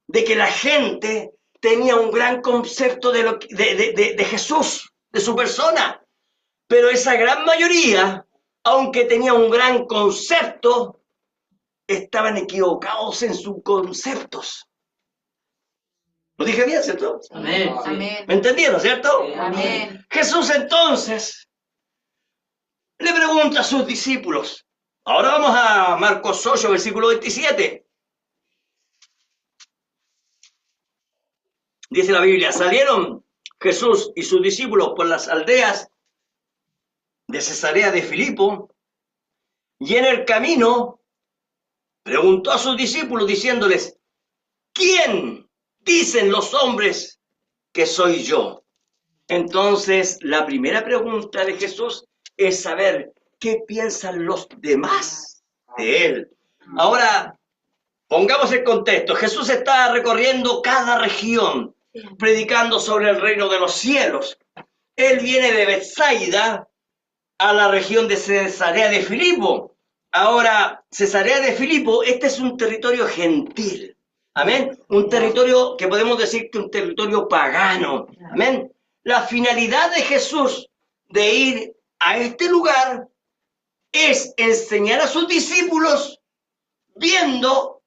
de que la gente tenía un gran concepto de Jesús, de su persona. Pero esa gran mayoría, aunque tenía un gran concepto, estaban equivocados en sus conceptos. ¿Lo dije bien, cierto? Amén. Amén. ¿Me entendieron, cierto? Sí. Amén. Jesús entonces le pregunta a sus discípulos. Ahora vamos a Marcos 8, versículo 27. Dice la Biblia, salieron Jesús y sus discípulos por las aldeas de Cesarea de Filipo, y en el camino preguntó a sus discípulos diciéndoles, ¿quién dicen los hombres que soy yo? Entonces, la primera pregunta de Jesús es saber qué piensan los demás de él. Ahora, pongamos el contexto. Jesús está recorriendo cada región, predicando sobre el reino de los cielos. Él viene de Betsaida a la región de Cesarea de Filipo. Ahora, Cesarea de Filipo, este es un territorio gentil. Amén. Un territorio que podemos decir que un territorio pagano. Amén. La finalidad de Jesús de ir a este lugar es enseñar a sus discípulos viendo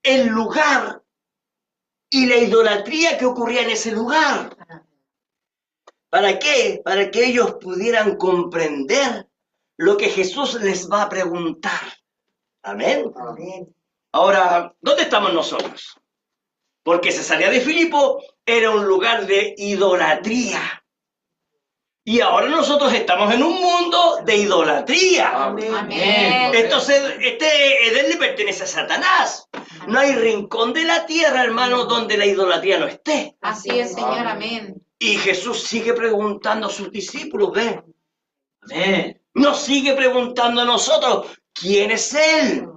el lugar y la idolatría que ocurría en ese lugar. ¿Para qué? Para que ellos pudieran comprender lo que Jesús les va a preguntar. Amén. Amén. Ahora, ¿dónde estamos nosotros? Porque Cesarea de Filipo era un lugar de idolatría. Y ahora nosotros estamos en un mundo de idolatría. Amén. Amén. Entonces, este Edén le pertenece a Satanás. No hay rincón de la tierra, hermanos, donde la idolatría no esté. Así es, Señor. Amén. Y Jesús sigue preguntando a sus discípulos, ¿ven? Amén. Nos sigue preguntando a nosotros, ¿quién es Él?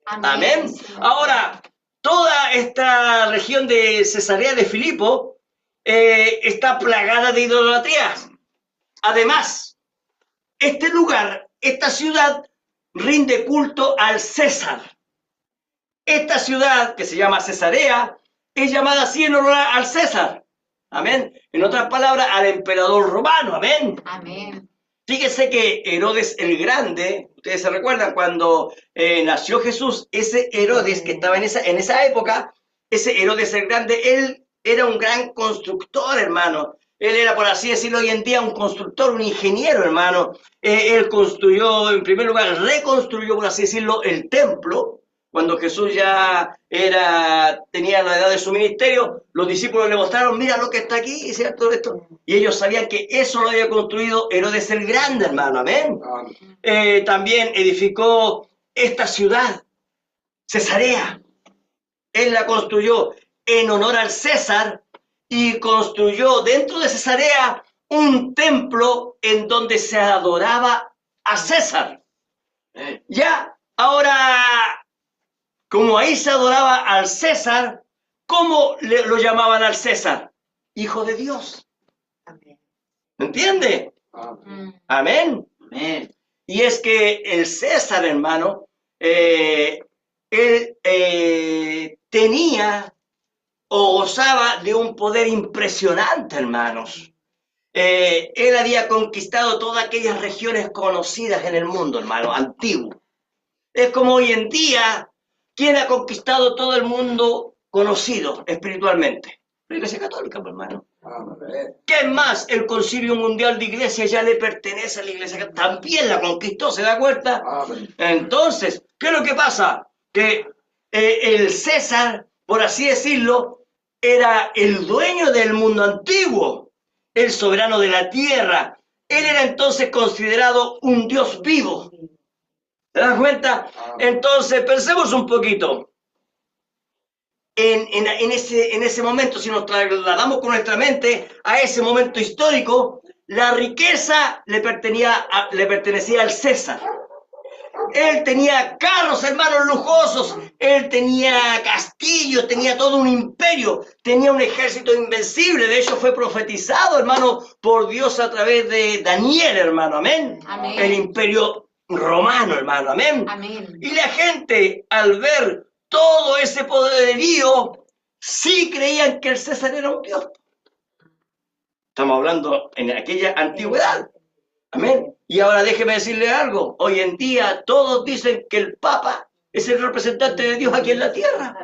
Amén. Señor. Ahora, toda esta región de Cesarea de Filipo está plagada de idolatrías. Además, este lugar, esta ciudad, rinde culto al César. Esta ciudad, que se llama Cesarea, es llamada así en honor al César. Amén. En otras palabras, al emperador romano. Amén. Amén. Fíjese que Herodes el Grande, ustedes se recuerdan cuando nació Jesús, ese Herodes que estaba en esa época, ese Herodes el Grande, él era un gran constructor, hermano. Él era, por así decirlo, hoy en día un constructor, un ingeniero, hermano. Él construyó, en primer lugar, reconstruyó, por así decirlo, el templo. Cuando Jesús ya tenía la edad de su ministerio, los discípulos le mostraron, mira lo que está aquí, ¿cierto? Esto. Y ellos sabían que eso lo había construido Herodes el Grande, hermano, amén. También edificó esta ciudad, Cesarea. Él la construyó en honor al César y construyó dentro de Cesarea un templo en donde se adoraba a César. Ya, ahora, como ahí se adoraba al César, ¿cómo lo llamaban al César? Hijo de Dios. ¿Entiende? Amén. Amén. Y es que el César, hermano, él tenía o gozaba de un poder impresionante, hermanos. Él había conquistado todas aquellas regiones conocidas en el mundo, hermano, antiguo. Es como hoy en día, ¿quién ha conquistado todo el mundo conocido espiritualmente? La Iglesia Católica, pues, hermano. ¿Qué más? El Concilio Mundial de Iglesias ya le pertenece a la Iglesia Católica. También la conquistó, ¿se da cuenta? Entonces, ¿qué es lo que pasa? Que el César, por así decirlo, era el dueño del mundo antiguo, el soberano de la tierra. Él era entonces considerado un Dios vivo. ¿Se das cuenta? Entonces, pensemos un poquito. En ese momento, si nos trasladamos con nuestra mente a ese momento histórico, la riqueza le pertenecía al César. Él tenía carros, hermanos, lujosos, él tenía castillos, tenía todo un imperio, tenía un ejército invencible. De hecho, fue profetizado, hermano, por Dios a través de Daniel, hermano, amén. Amén. El imperio romano, hermano, amén. Amén. Y la gente, al ver todo ese poderío, sí creían que el César era un dios. Estamos hablando en aquella antigüedad. Amén. Y ahora déjeme decirle algo. Hoy en día todos dicen que el Papa es el representante de Dios aquí en la tierra.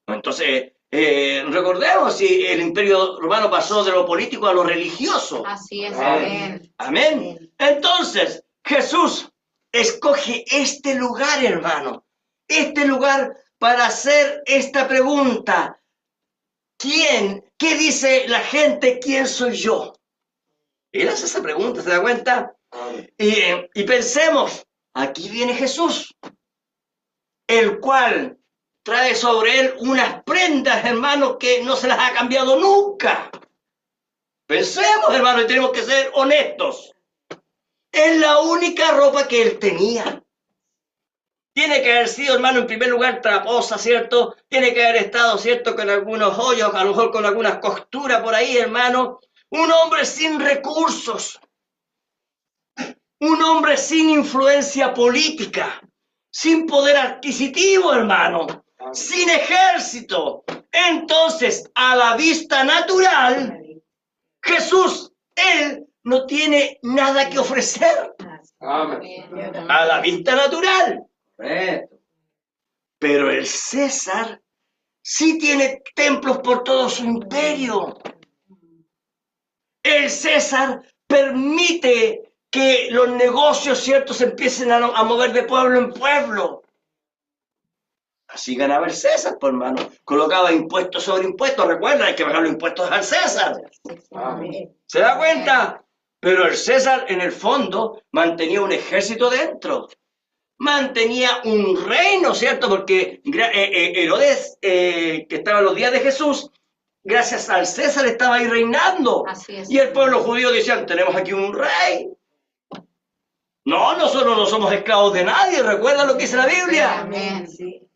Entonces, recordemos si el imperio romano pasó de lo político a lo religioso. Así es, amén. Amén. Entonces, Jesús escoge este lugar, hermano. Este lugar para hacer esta pregunta. ¿Quién? ¿Qué dice la gente? ¿Quién soy yo? Él hace esa pregunta, ¿se da cuenta? Y pensemos, aquí viene Jesús, el cual trae sobre él unas prendas, hermanos, que no se las ha cambiado nunca. Pensemos, hermanos, y tenemos que ser honestos. Es la única ropa que él tenía. Tiene que haber sido, hermano, en primer lugar traposa, ¿cierto? Tiene que haber estado, ¿cierto?, con algunos hoyos, a lo mejor con algunas costuras por ahí, hermano. Un hombre sin recursos. Un hombre sin influencia política. Sin poder adquisitivo, hermano. Sin ejército. Entonces, a la vista natural, Jesús, él no tiene nada que ofrecer. A la vista natural. Correcto. Pero el César sí tiene templos por todo su imperio. El César permite que los negocios, ¿cierto?, se empiecen a mover de pueblo en pueblo. Así ganaba el César, por hermano. Colocaba impuestos sobre impuestos. Recuerda, hay que pagar los impuestos al César. ¿Se da cuenta? Pero el César, en el fondo, mantenía un ejército dentro. Mantenía un reino, ¿cierto? Porque Herodes, que estaba en los días de Jesús, gracias al César estaba ahí reinando. Así es. Y el pueblo judío decían, tenemos aquí un rey. No, nosotros no somos esclavos de nadie. ¿Recuerda lo que dice la Biblia? Amén.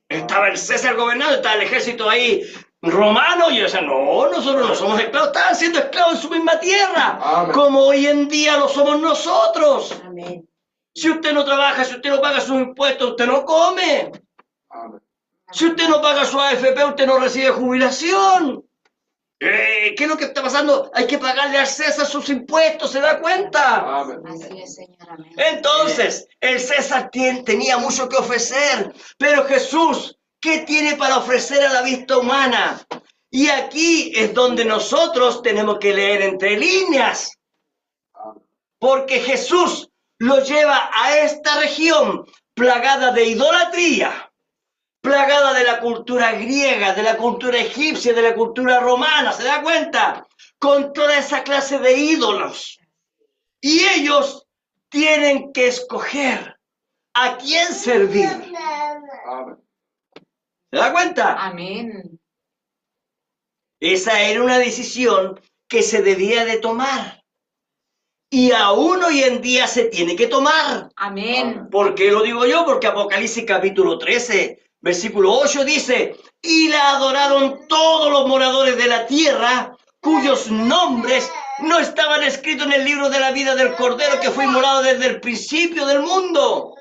Estaba el César gobernando, estaba el ejército ahí romano, y yo decía, no, nosotros no somos esclavos, estaban siendo esclavos en su misma tierra, Amén. como hoy en día lo somos nosotros. Amén. Si usted no trabaja, si usted no paga sus impuestos, usted no come. Si usted no paga su AFP, usted no recibe jubilación. ¿Qué es lo que está pasando? Hay que pagarle al César sus impuestos, ¿se da cuenta? Así es, Señor. Amén. Entonces, el César tenía mucho que ofrecer, pero Jesús, ¿qué tiene para ofrecer a la vista humana? Y aquí es donde nosotros tenemos que leer entre líneas, porque Jesús lo lleva a esta región plagada de idolatría, plagada de la cultura griega, de la cultura egipcia, de la cultura romana, ¿se da cuenta? Con toda esa clase de ídolos. Y ellos tienen que escoger a quién servir. Amén. ¿Se da cuenta? Amén. Esa era una decisión que se debía de tomar. Y aún hoy en día se tiene que tomar. Amén. ¿Por qué lo digo yo? Porque Apocalipsis capítulo 13, versículo 8 dice, y la adoraron todos los moradores de la tierra, cuyos nombres no estaban escritos en el libro de la vida del Cordero que fue inmolado desde el principio del mundo.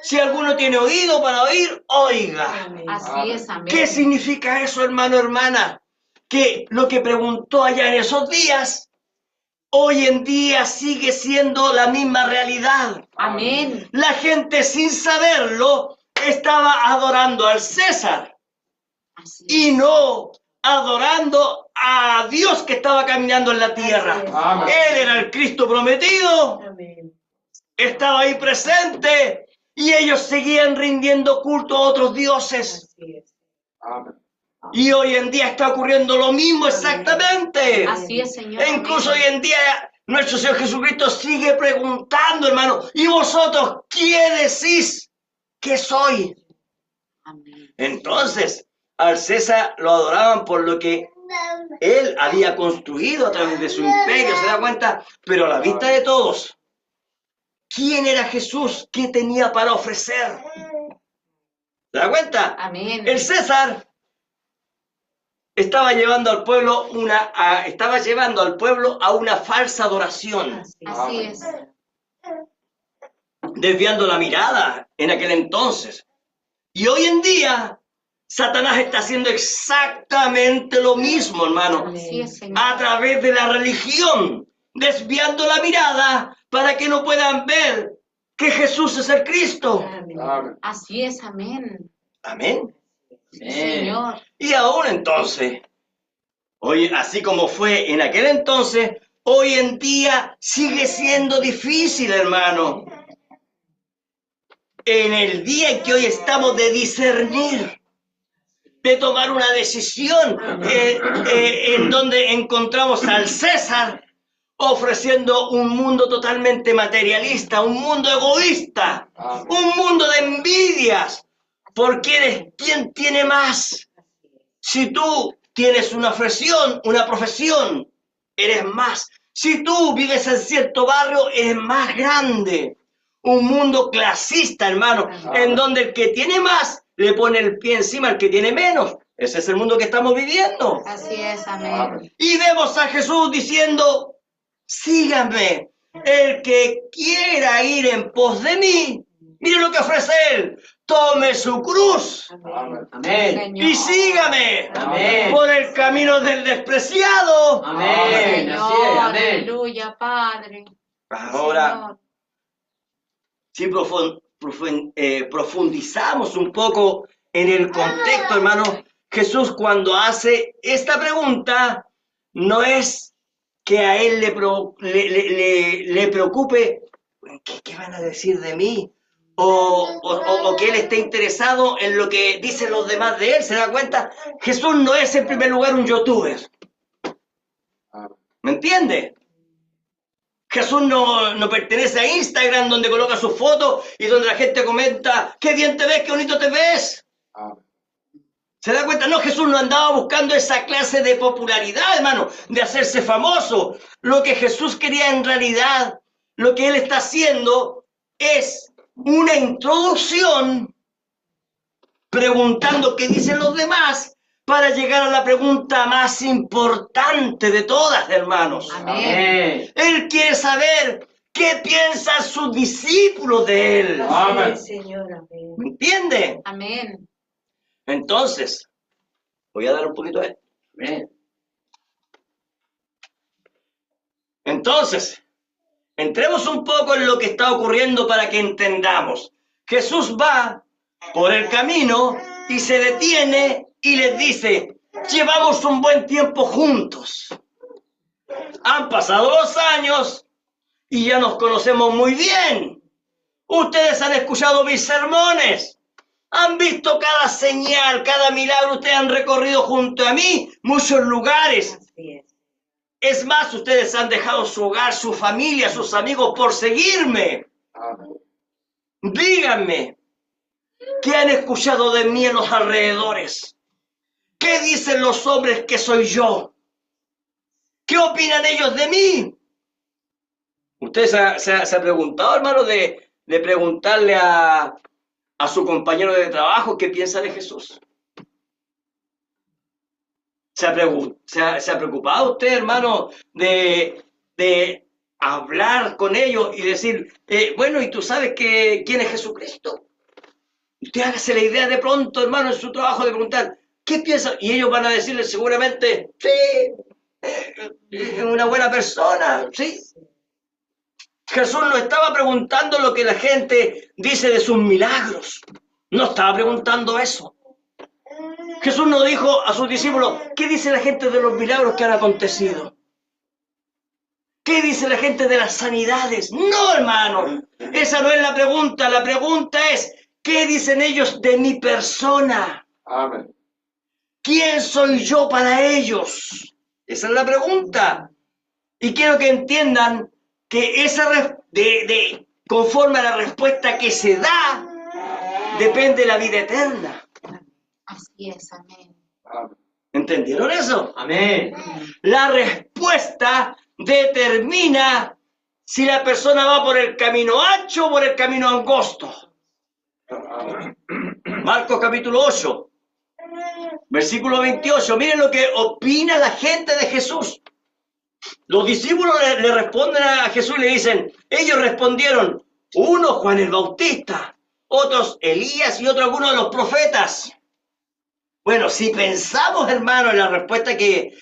Si alguno tiene oído para oír, oiga. Así es, amén. ¿Qué significa eso, hermano, hermana? Que lo que preguntó allá en esos días, hoy en día sigue siendo la misma realidad. Amén. La gente sin saberlo estaba adorando al César Así y no adorando a Dios que estaba caminando en la tierra. Amén. Él era el Cristo prometido, estaba ahí presente y ellos seguían rindiendo culto a otros dioses. Amén. Y hoy en día está ocurriendo lo mismo exactamente. Así es, Señor. E incluso hoy Amén. en día nuestro Señor Jesucristo sigue preguntando, hermano, ¿y vosotros qué decís que soy? Amén. Entonces, al César lo adoraban por lo que él había construido a través de su imperio, ¿se da cuenta? Pero a la vista de todos, ¿quién era Jesús? ¿Qué tenía para ofrecer? ¿Se da cuenta? Amén. El César estaba llevando al pueblo a una falsa adoración, Así es. desviando la mirada en aquel entonces. Y hoy en día, Satanás está haciendo exactamente lo mismo, hermano, Así es, Señor. a través de la religión, desviando la mirada para que no puedan ver que Jesús es el Cristo. Amén. Así es, amén. Amén. Señor. Y aún entonces, hoy, así como fue en aquel entonces, hoy en día sigue siendo difícil, hermano. En el día en que hoy estamos de discernir, de tomar una decisión, en donde encontramos al César ofreciendo un mundo totalmente materialista, un mundo egoísta, un mundo de envidias, porque ¿quién tiene más? Si tú tienes una profesión, eres más. Si tú vives en cierto barrio, eres más grande. Un mundo clasista, hermano, en donde el que tiene más le pone el pie encima al que tiene menos. Ese es el mundo que estamos viviendo. Así es, amén. Y vemos a Jesús diciendo, síganme, el que quiera ir en pos de mí, mire lo que ofrece él, tome su cruz Amén. Amén. Señor. y sígame Amén. por el camino del despreciado. Amén. Así es. Señor, Amén. aleluya, Padre. Ahora, Señor. si profundizamos un poco en el contexto, hermano, Jesús cuando hace esta pregunta, no es que a él le preocupe, ¿qué van a decir de mí? O que él esté interesado en lo que dicen los demás de él, ¿se da cuenta? Jesús no es en primer lugar un youtuber, Amén. ¿me entiende? Jesús no pertenece a Instagram, donde coloca sus fotos y donde la gente comenta, qué bien te ves, qué bonito te ves. Amén. ¿Se da cuenta? No, Jesús no andaba buscando esa clase de popularidad, hermano, de hacerse famoso. Lo que Jesús quería en realidad, lo que él está haciendo es una introducción preguntando qué dicen los demás para llegar a la pregunta más importante de todas, hermanos. Amén. Él quiere saber qué piensan sus discípulos de él. Amén. Señor, amén. ¿Me entiende? Amén. Entonces, voy a dar un poquito de esto. Amén. Entonces, entremos un poco en lo que está ocurriendo para que entendamos. Jesús va por el camino y se detiene y les dice, Llevamos un buen tiempo juntos. Han pasado los años y ya nos conocemos muy bien. Ustedes han escuchado mis sermones. Han visto cada señal, cada milagro. Ustedes han recorrido junto a mí muchos lugares. Así es. Es más, ustedes han dejado su hogar, su familia, sus amigos por seguirme. Amén. Díganme, ¿qué han escuchado de mí en los alrededores? ¿Qué dicen los hombres que soy yo? ¿Qué opinan ellos de mí? ¿Usted se ha preguntado, hermano, de preguntarle a su compañero de trabajo qué piensa de Jesús? ¿Se ha preocupado usted, hermano, de hablar con ellos y decir, bueno, ¿y tú sabes quién es Jesucristo? Usted hágase la idea de pronto, hermano, en su trabajo de preguntar, ¿qué piensa? Y ellos van a decirle seguramente, sí, es una buena persona, sí. Jesús no estaba preguntando lo que la gente dice de sus milagros. No estaba preguntando eso. Jesús no dijo a sus discípulos, ¿qué dice la gente de los milagros que han acontecido? ¿Qué dice la gente de las sanidades? No, hermano, esa no es la pregunta. La pregunta es, ¿qué dicen ellos de mi persona? Amén. ¿Quién soy yo para ellos? Esa es la pregunta. Y quiero que entiendan que conforme a la respuesta que se da, depende la vida eterna. Así es, amén. Amén. ¿Entendieron eso? Amén. La respuesta determina si la persona va por el camino ancho o por el camino angosto. Amén. Marcos capítulo 8, versículo 28. Miren lo que opina la gente de Jesús. Los discípulos le responden a Jesús y le dicen, ellos respondieron, uno Juan el Bautista, otros Elías y otro alguno de los profetas. Bueno, si pensamos, hermano, en la respuesta que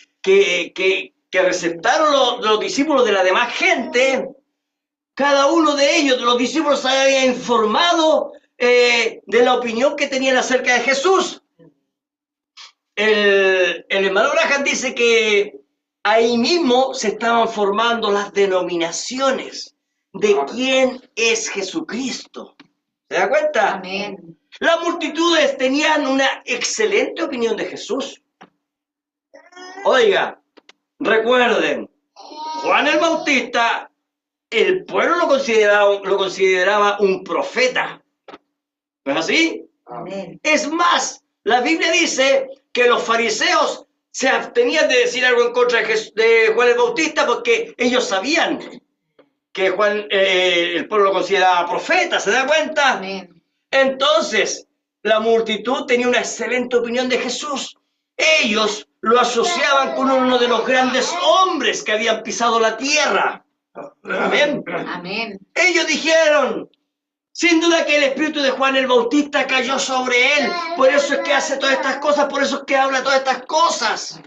receptaron los discípulos de la demás gente, cada uno de ellos, de los discípulos, se había informado de la opinión que tenían acerca de Jesús. El hermano Graham dice que ahí mismo se estaban formando las denominaciones de quién es Jesucristo. ¿Se da cuenta? Amén. Las multitudes tenían una excelente opinión de Jesús. Oiga, recuerden, Juan el Bautista, el pueblo lo consideraba un profeta. ¿No es así? Amén. Es más, la Biblia dice que los fariseos se abstenían de decir algo en contra de Juan el Bautista porque ellos sabían que el pueblo lo consideraba profeta. ¿Se da cuenta? Amén. Entonces, la multitud tenía una excelente opinión de Jesús. Ellos lo asociaban con uno de los grandes hombres que habían pisado la tierra. Amén. Amén. Ellos dijeron, sin duda que el espíritu de Juan el Bautista cayó sobre él. Por eso es que hace todas estas cosas, por eso es que habla todas estas cosas.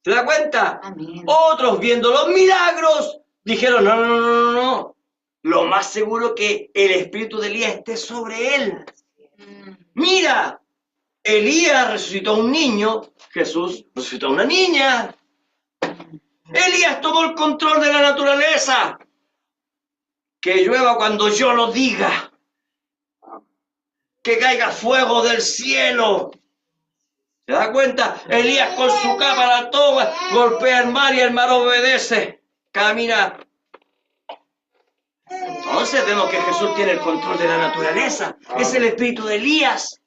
¿Se da cuenta? Amén. Otros, viendo los milagros, dijeron, no. Lo más seguro que el espíritu de Elías esté sobre él. Mira, Elías resucitó a un niño, Jesús resucitó a una niña. Elías tomó el control de la naturaleza. Que llueva cuando yo lo diga. Que caiga fuego del cielo. ¿Se da cuenta? Elías con su capa la toma, golpea el mar y el mar obedece. Camina. Entonces vemos que Jesús tiene el control de la naturaleza. Es el espíritu de Elías.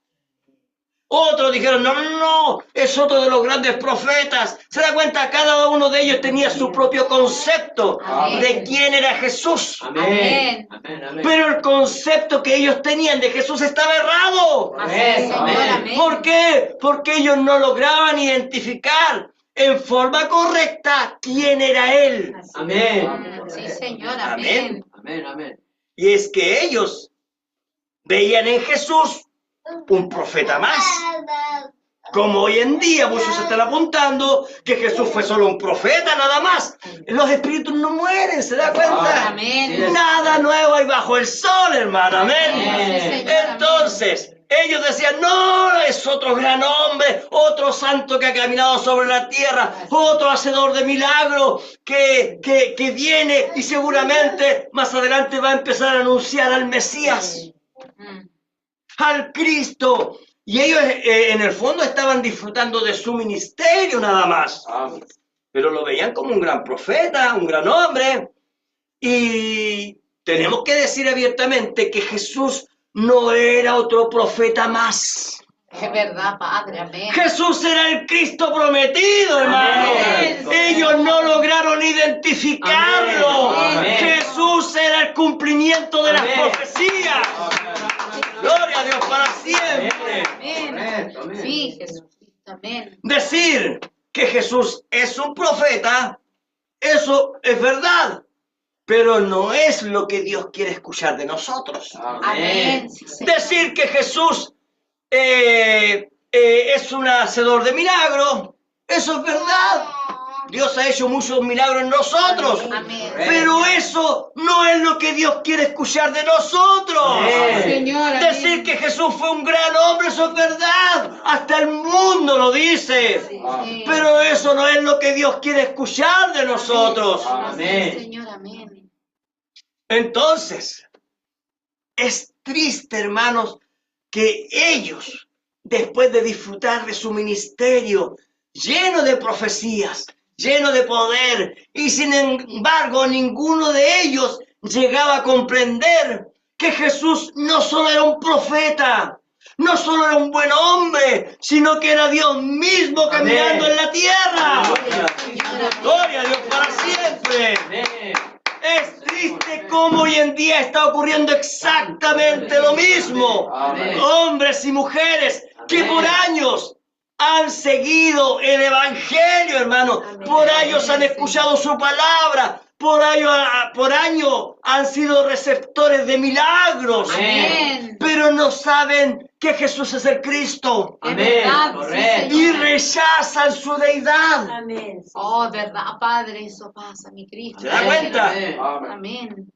Otros dijeron, no, es otro de los grandes profetas. Se da cuenta, cada uno de ellos tenía su propio concepto Amén. de quién era Jesús. Amén. Amén. Amén. Pero el concepto que ellos tenían de Jesús estaba errado. Así es, Señor. Amén. Amén. ¿Por qué? Porque ellos no lograban identificar en forma correcta quién era Él. Así es. Amén. Sí, Señor. Amén. Amén. Amén. Amén. Y es que ellos veían en Jesús un profeta más. Como hoy en día muchos están apuntando que Jesús fue solo un profeta, nada más. Los espíritus no mueren, ¿se da cuenta? Amén. Nada nuevo hay bajo el sol, hermano. Amén. Amén. Sí, Señor. Entonces, Ellos decían, no, es otro gran hombre, otro santo que ha caminado sobre la tierra, otro hacedor de milagros que viene y seguramente más adelante va a empezar a anunciar al Mesías, al Cristo. Y ellos en el fondo estaban disfrutando de su ministerio nada más. Amén. Pero lo veían como un gran profeta, un gran hombre. Y tenemos que decir abiertamente que Jesús no era otro profeta más. Es verdad, Padre, amén. Jesús era el Cristo prometido, hermano. Amén. Ellos no lograron identificarlo. Amén. Jesús era el cumplimiento de las Amén. profecías. Gloria a Dios para siempre. Amén. Correcto, amén. Sí, Jesucristo, amén. Decir que Jesús es un profeta, eso es verdad, pero no es lo que Dios quiere escuchar de nosotros. Amén. Sí, Señor. Decir que Jesús es un hacedor de milagros, eso es verdad. Dios ha hecho muchos milagros en nosotros, Amén. pero eso no es lo que Dios quiere escuchar de nosotros. Amén. Señor, amén. Decir que Jesús fue un gran hombre, eso es verdad. Hasta el mundo lo dice. Sí. Pero eso no es lo que Dios quiere escuchar de nosotros. Amén. Señor, amén. Entonces, es triste, hermanos, que ellos, después de disfrutar de su ministerio, lleno de profecías, lleno de poder, y sin embargo ninguno de ellos llegaba a comprender que Jesús no solo era un profeta, no solo era un buen hombre, sino que era Dios mismo caminando en la tierra. Gloria a Dios para siempre. Amén. Es triste cómo hoy en día está ocurriendo exactamente lo mismo. Amén. Hombres y mujeres que por años han seguido el Evangelio, hermano. Por años han escuchado su palabra. Por años han sido receptores de milagros. Amén. Pero no saben que Jesús es el Cristo. Es Amén. verdad, sí, Correcto. Y Señor. rechazan su deidad. Amén. Oh, es verdad, Padre, eso pasa, mi Cristo. ¿Se da cuenta? Amén. Amén. Amén.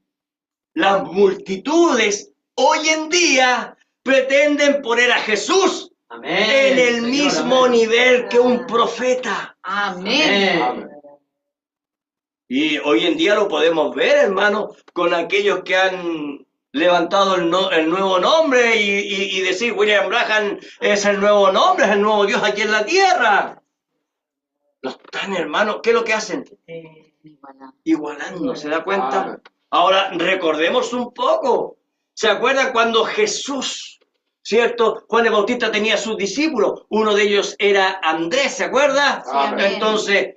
Las multitudes hoy en día pretenden poner a Jesús Amén. en el Señor, mismo amén. nivel que un profeta. Amén. Amén. Y hoy en día lo podemos ver, hermano, con aquellos que han levantado el nuevo nombre y decir William Branham es el nuevo nombre, es el nuevo Dios aquí en la tierra. Lo están, hermano, ¿qué es lo que hacen? Igualando, ¿se da cuenta? Amén. Ahora, recordemos un poco. ¿Se acuerdan cuando Jesús, cierto? Juan el Bautista tenía sus discípulos. Uno de ellos era Andrés, ¿se acuerda? Sí, amén. Entonces,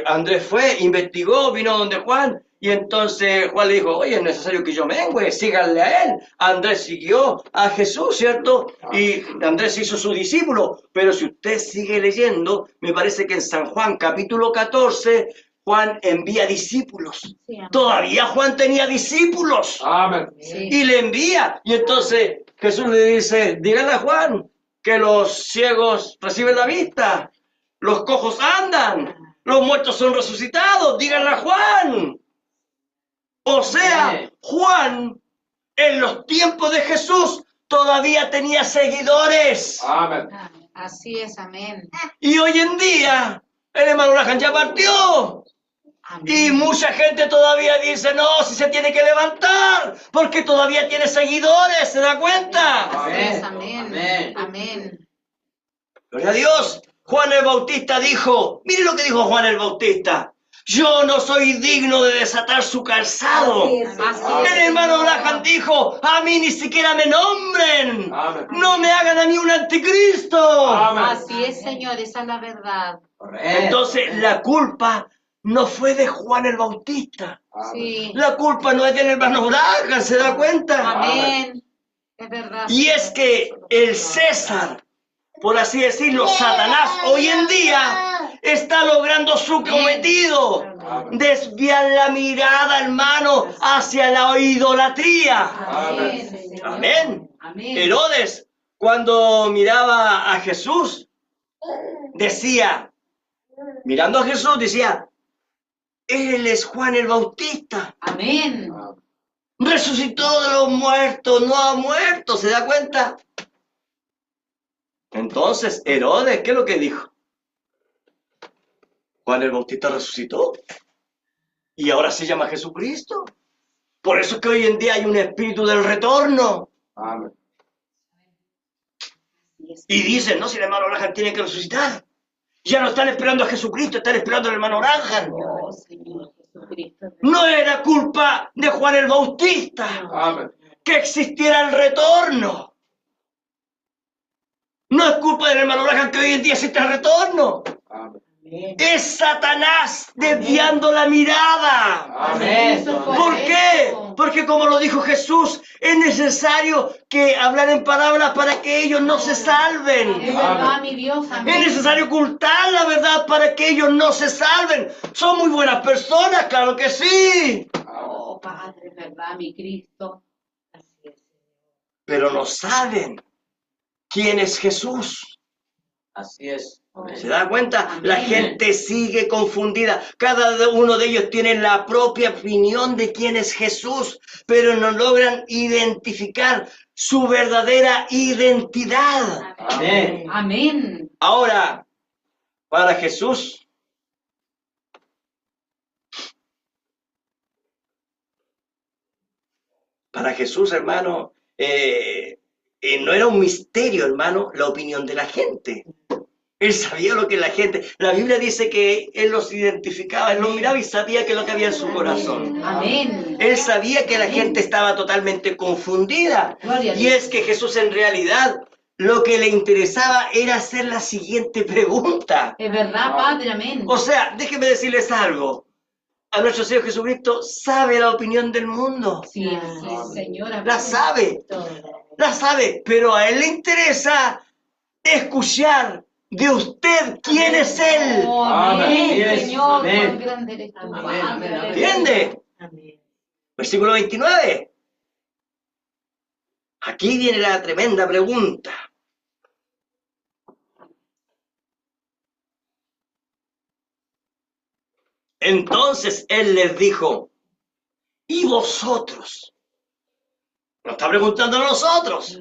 Andrés fue, investigó, vino donde Juan. Y entonces Juan le dijo, oye, es necesario que yo mengüe, síganle a él. Andrés siguió a Jesús, ¿cierto? Y Andrés hizo su discípulo. Pero si usted sigue leyendo, me parece que en San Juan capítulo 14, Juan envía discípulos. Sí, amén. Todavía Juan tenía discípulos. Amén. Sí. Y le envía. Y entonces Jesús le dice, díganle a Juan que los ciegos reciben la vista, los cojos andan, los muertos son resucitados. Díganle a Juan. O sea, Amén. Juan, en los tiempos de Jesús, todavía tenía seguidores. Amén. Así es, amén. Y hoy en día, el hermano Branham ya partió. Y Amén. mucha gente todavía dice, no, si se tiene que levantar, porque todavía tiene seguidores, ¿se da cuenta? Así es, amén. Amén. Amén. Gloria a Dios. Juan el Bautista dijo, mire lo que dijo Juan el Bautista, yo no soy digno de desatar su calzado. Así es. Así El es, hermano Señor. Branham dijo, a mí ni siquiera me nombren, Amén. no me hagan a mí un anticristo. Amén. Así es, Señor, esa es la verdad. Correcto. Entonces la culpa no fue de Juan el Bautista, Amén. Sí. la culpa no es del hermano Branham, ¿se da cuenta? Amén. Es verdad. Y es que el César, por así decirlo, Satanás, hoy en día está logrando su cometido. Desviar la mirada, hermano, hacia la idolatría. Amén. Señor. Amén. Amén. Herodes, cuando miraba a Jesús, decía, mirando a Jesús, decía, él es Juan el Bautista. Amén. Resucitó de los muertos, no ha muerto, ¿se da cuenta? Entonces, Herodes, ¿qué es lo que dijo? Juan el Bautista resucitó y ahora se llama Jesucristo. Por eso es que hoy en día hay un espíritu del retorno. Amén. Y dicen, no, si el hermano Branham tiene que resucitar. Ya no están esperando a Jesucristo, están esperando al hermano Branham. Oh, Señor Jesucristo. No era culpa de Juan el Bautista Amén. que existiera el retorno. No es culpa del hermano Branham que hoy en día existe el retorno. Amén. Es Satanás desviando la mirada. Amén. ¿Por qué? Porque como lo dijo Jesús, es necesario que hablar en parábolas para que ellos no se Es salven. verdad, mi Dios. Es Amén. necesario ocultar la verdad para que ellos no se salven. Son muy buenas personas, claro que sí. Oh, Padre, es verdad, mi Cristo. Así es. Pero no saben quién es Jesús. Así es. ¿Se da cuenta? Amén. La gente sigue confundida. Cada uno de ellos tiene la propia opinión de quién es Jesús, pero no logran identificar su verdadera identidad. Amén. Amén. Ahora, para Jesús, hermano, no era un misterio, hermano, la opinión de la gente. Él sabía lo que la gente... La Biblia dice que él los identificaba, él los miraba y sabía que lo que había en su corazón. Amén. Él sabía que la gente estaba totalmente confundida. Gloria a Y Dios. es que Jesús en realidad lo que le interesaba era hacer la siguiente pregunta. Es verdad, Padre. Amén. O sea, déjenme decirles algo. A nuestro Señor Jesucristo sabe la opinión del mundo. Sí, así es, Señor. Amén. La sabe. La sabe, pero a él le interesa escuchar de usted quién es él. Oh, Amén. amén, Así es. Señor. Amén. Cuán grande eres tú, Amén, Padre. amén, amén. ¿Entiende? Amén. Versículo 29. Aquí viene la tremenda pregunta. Entonces él les dijo, ¿y vosotros? Nos está preguntando a nosotros.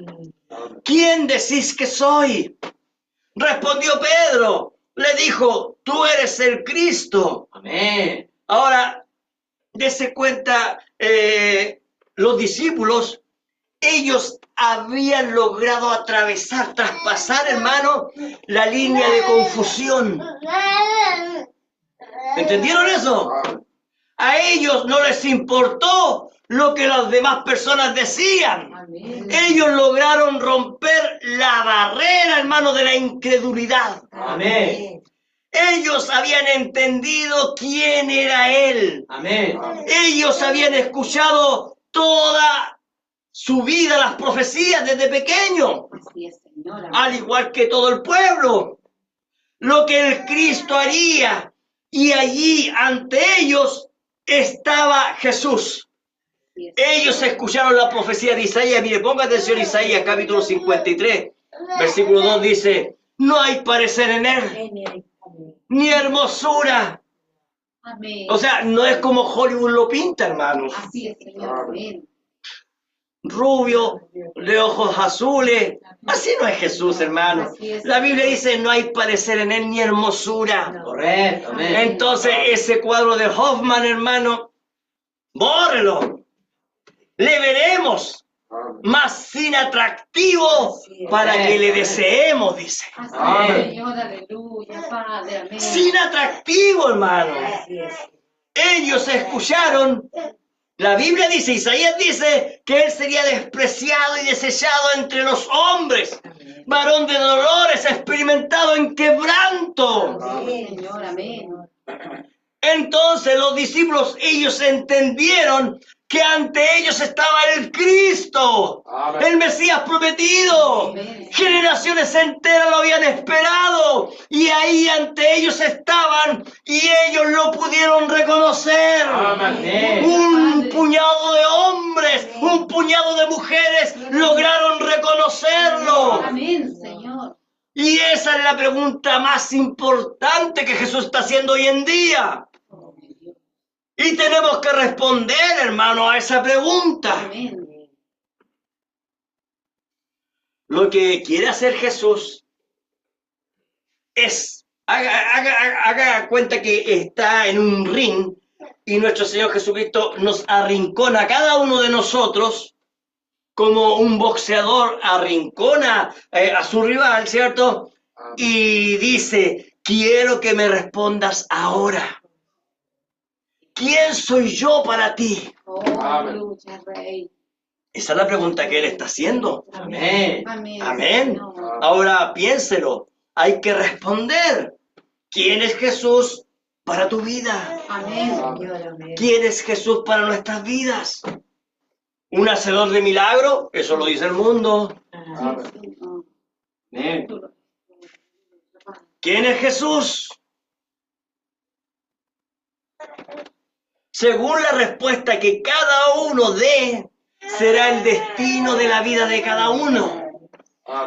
¿Quién decís que soy? Respondió Pedro. Le dijo, tú eres el Cristo. Amén. Ahora, dése cuenta, los discípulos, ellos habían logrado atravesar, traspasar, hermano, la línea de confusión. ¿Entendieron eso? Amén. A ellos no les importó lo que las demás personas decían. Amén. Ellos lograron romper la barrera, hermano, de la incredulidad. Amén. Ellos habían entendido quién era Él. Amén. Ellos habían escuchado toda su vida las profecías desde pequeño, Así es, Señor. Amén. al igual que todo el pueblo. Lo que el Cristo haría. Y allí ante ellos estaba Jesús. Así es. Ellos escucharon la profecía de Isaías. Mire, ponga atención a Isaías capítulo 53, versículo 2 dice, no hay parecer en él, ni hermosura. Amén. O sea, no es como Hollywood lo pinta, hermanos. Así es, Señor. Amén. Rubio, de ojos azules. Así no es Jesús, hermano. Así es. La Biblia dice, no hay parecer en él ni hermosura. Correcto. Amén. Entonces, ese cuadro de Hoffman, hermano, bórrelo. Le veremos Amén. más sin atractivo para que le deseemos, dice. Así Amén. es, Señor. Aleluya, Padre. Amén. Sin atractivo, hermano. Así es. Ellos escucharon. La Biblia dice, Isaías dice, que él sería despreciado y desechado entre los hombres. Amén. Varón de dolores, experimentado en quebranto. Sí, Señor. Amén. Entonces los discípulos, ellos entendieron que ante ellos estaba el Cristo, Amén. el Mesías prometido. Amén. Generaciones enteras lo habían esperado y ahí ante ellos estaban y ellos lo pudieron reconocer. Amén. Un puñado de hombres, un puñado de mujeres lograron reconocerlo. Amén, Señor. Y esa es la pregunta más importante que Jesús está haciendo hoy en día. Oh, mi Dios. Y tenemos que responder, hermano, a esa pregunta. Amén. Lo que quiere hacer Jesús haga cuenta que está en un ring y nuestro Señor Jesucristo nos arrincona a cada uno de nosotros como un boxeador arrincona a su rival, ¿cierto? Y dice, quiero que me respondas ahora. ¿Quién soy yo para ti? Oh, aleluya, Rey. Esa es la pregunta que Él está haciendo. Amén. Amén. Amén. Señor. Ahora piénselo. Hay que responder. ¿Quién es Jesús para tu vida? Amén, Señor. Amén. ¿Quién es Jesús para nuestras vidas? ¿Un hacedor de milagro? Eso lo dice el mundo. Amén. Señor. ¿Quién es Jesús? Según la respuesta que cada uno dé, será el destino de la vida de cada uno.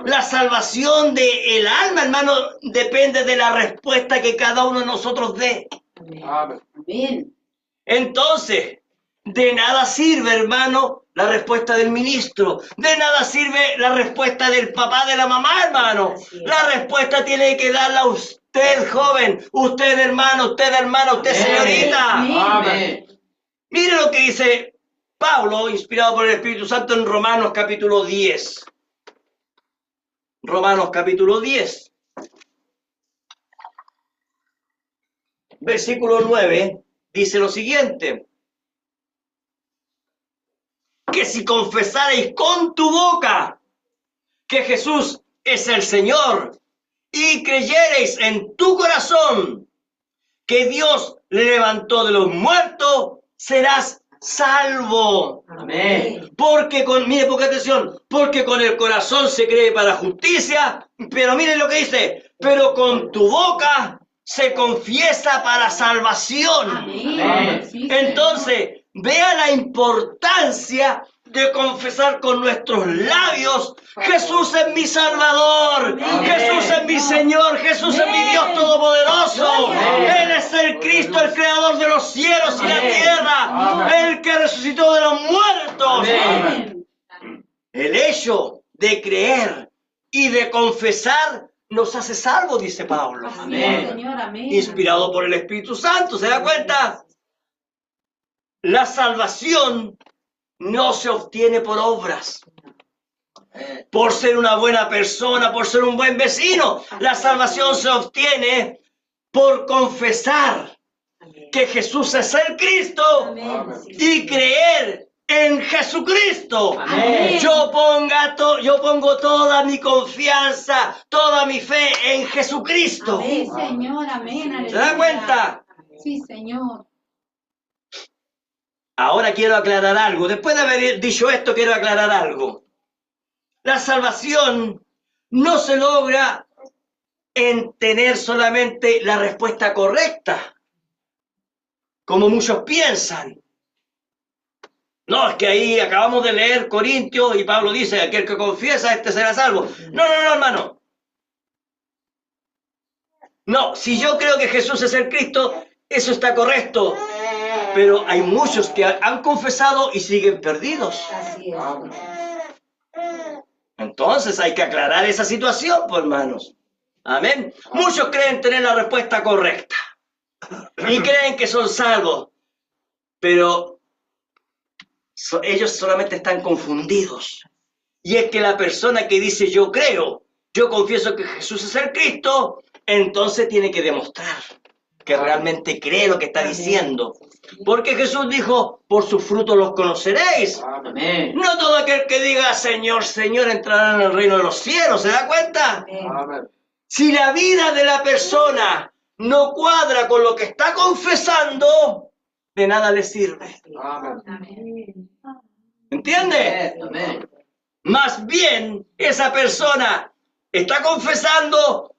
La salvación del alma, hermano, depende de la respuesta que cada uno de nosotros dé. Amén. Amén. Entonces, de nada sirve, hermano, la respuesta del ministro. De nada sirve la respuesta del papá, de la mamá, hermano. La respuesta tiene que darla usted, joven. Usted, hermano, usted, hermana, usted, señorita. Amén. Mire lo que dice Pablo, inspirado por el Espíritu Santo, en Romanos capítulo 10. Romanos capítulo 10. Versículo 9 dice lo siguiente. Que si confesareis con tu boca que Jesús es el Señor y creyereis en tu corazón que Dios le levantó de los muertos, serás salvo. Amén. Porque mire, poca atención, porque con el corazón se cree para justicia, pero miren lo que dice, pero con tu boca se confiesa para salvación. Amén. Sí, Entonces, vea la importancia de confesar con nuestros labios, Jesús es mi Salvador, Jesús es mi Señor, Jesús es mi Dios Todopoderoso, Él es el Cristo, el Creador de los cielos y la tierra, el que resucitó de los muertos. Amén. El hecho de creer y de confesar nos hace salvos, dice Pablo, Así es, Señor. Amén. inspirado por el Espíritu Santo. ¿Se da cuenta? La salvación no se obtiene por obras, por ser una buena persona, por ser un buen vecino. La salvación se obtiene por confesar que Jesús es el Cristo Amén. y creer en Jesucristo. Amén. Yo pongo toda mi confianza, toda mi fe en Jesucristo. Amén, Señor. Amén. ¿Se da Aleluya. cuenta? Sí, Señor. Ahora quiero aclarar algo. Después de haber dicho esto, quiero aclarar algo. La salvación no se logra en tener solamente la respuesta correcta, como muchos piensan. No, es que ahí acabamos de leer Corintios y Pablo dice, aquel que confiesa, este será salvo. No, hermano. No, si yo creo que Jesús es el Cristo, eso está correcto. Pero hay muchos que han confesado y siguen perdidos. Así es. Entonces hay que aclarar esa situación, pues, hermanos. Amén. Muchos creen tener la respuesta correcta y creen que son salvos, pero ellos solamente están confundidos. Y es que la persona que dice yo creo, yo confieso que Jesús es el Cristo, entonces tiene que demostrar que realmente cree lo que está diciendo. Porque Jesús dijo, por sus frutos los conoceréis. Amén. No todo aquel que diga Señor, Señor entrará en el reino de los cielos. ¿Se da cuenta? Amén. Si la vida de la persona no cuadra con lo que está confesando, de nada le sirve. Amén. Amén. ¿Entiende? Amén. Más bien, esa persona está confesando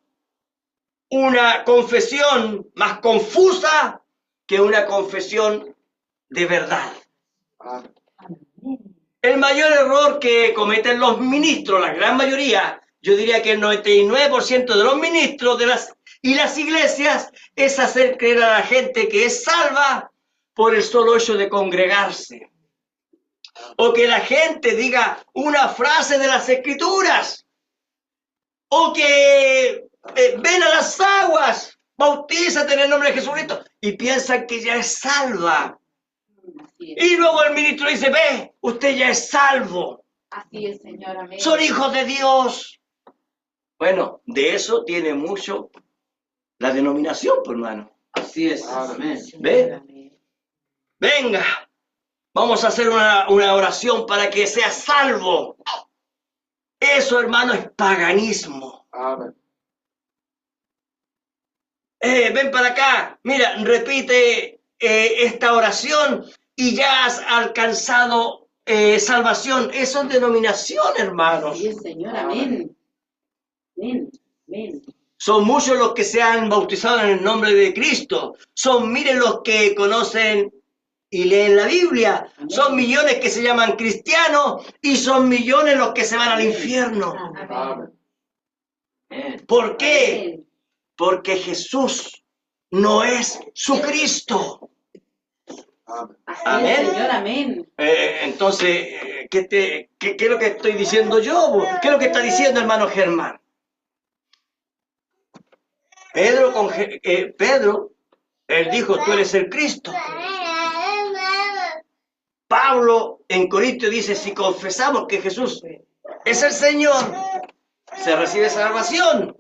una confesión más confusa que una confesión de verdad. Amén. El mayor error que cometen los ministros, la gran mayoría, yo diría que el 99% de los ministros y las iglesias, es hacer creer a la gente que es salva por el solo hecho de congregarse. O que la gente diga una frase de las Escrituras. O que ven a las aguas, bautízate en el nombre de Jesucristo, y piensan que ya es salva. Así es. Y luego el ministro dice, ve, usted ya es salvo, Así es, Señor. Amén. son hijos de Dios. Bueno, de eso tiene mucho la denominación, pues, hermano. Así es. Amén. ¿Ve? Venga, vamos a hacer una oración para que sea salvo. Eso, hermano, es paganismo. Amén. Ven para acá, mira, repite esta oración y ya has alcanzado salvación. Eso es denominación, hermanos. Así es, Señor. Amén. Amén. Amén. Son muchos los que se han bautizado en el nombre de Cristo. Son miles los que conocen y leen la Biblia. Amén. Son millones que se llaman cristianos y son millones los que se van al infierno. Amén. Amén. ¿Por qué? Amén. Porque Jesús no es su Cristo. Amén. Así Amén. es, Señor. Amén. Entonces, ¿qué es lo que estoy diciendo yo? ¿Qué es lo que está diciendo hermano Germán? Pedro, él dijo, tú eres el Cristo. Pablo en Corintios dice, si confesamos que Jesús es el Señor, se recibe salvación.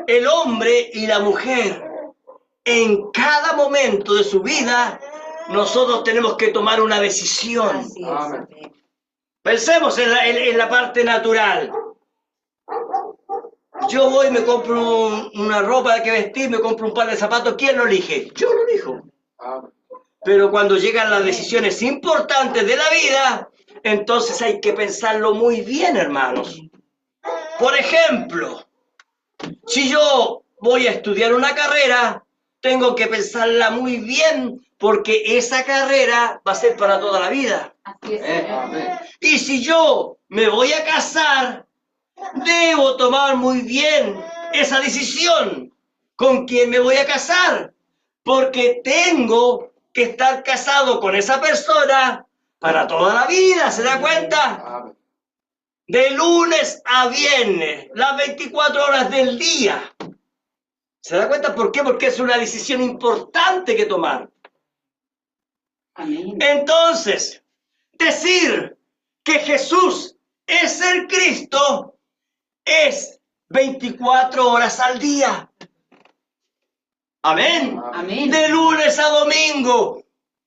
El hombre y la mujer, en cada momento de su vida, nosotros tenemos que tomar una decisión. Así es. Amén. Amén. Pensemos en la parte natural. Yo voy, me compro una ropa que vestir, me compro un par de zapatos. ¿Quién lo elige? Yo lo elijo. Amén. Pero cuando llegan las decisiones importantes de la vida, entonces hay que pensarlo muy bien, hermanos. Por ejemplo, si yo voy a estudiar una carrera, tengo que pensarla muy bien porque esa carrera va a ser para toda la vida. Así es, Señor. Amén. Y si yo me voy a casar, debo tomar muy bien esa decisión con quién me voy a casar, porque tengo que estar casado con esa persona para toda la vida, ¿se da cuenta? Amén. De lunes a viernes, las 24 horas del día. ¿Se da cuenta por qué? Porque es una decisión importante que tomar. Amén. Entonces, decir que Jesús es el Cristo es 24 horas al día. Amén. Amén. De lunes a domingo,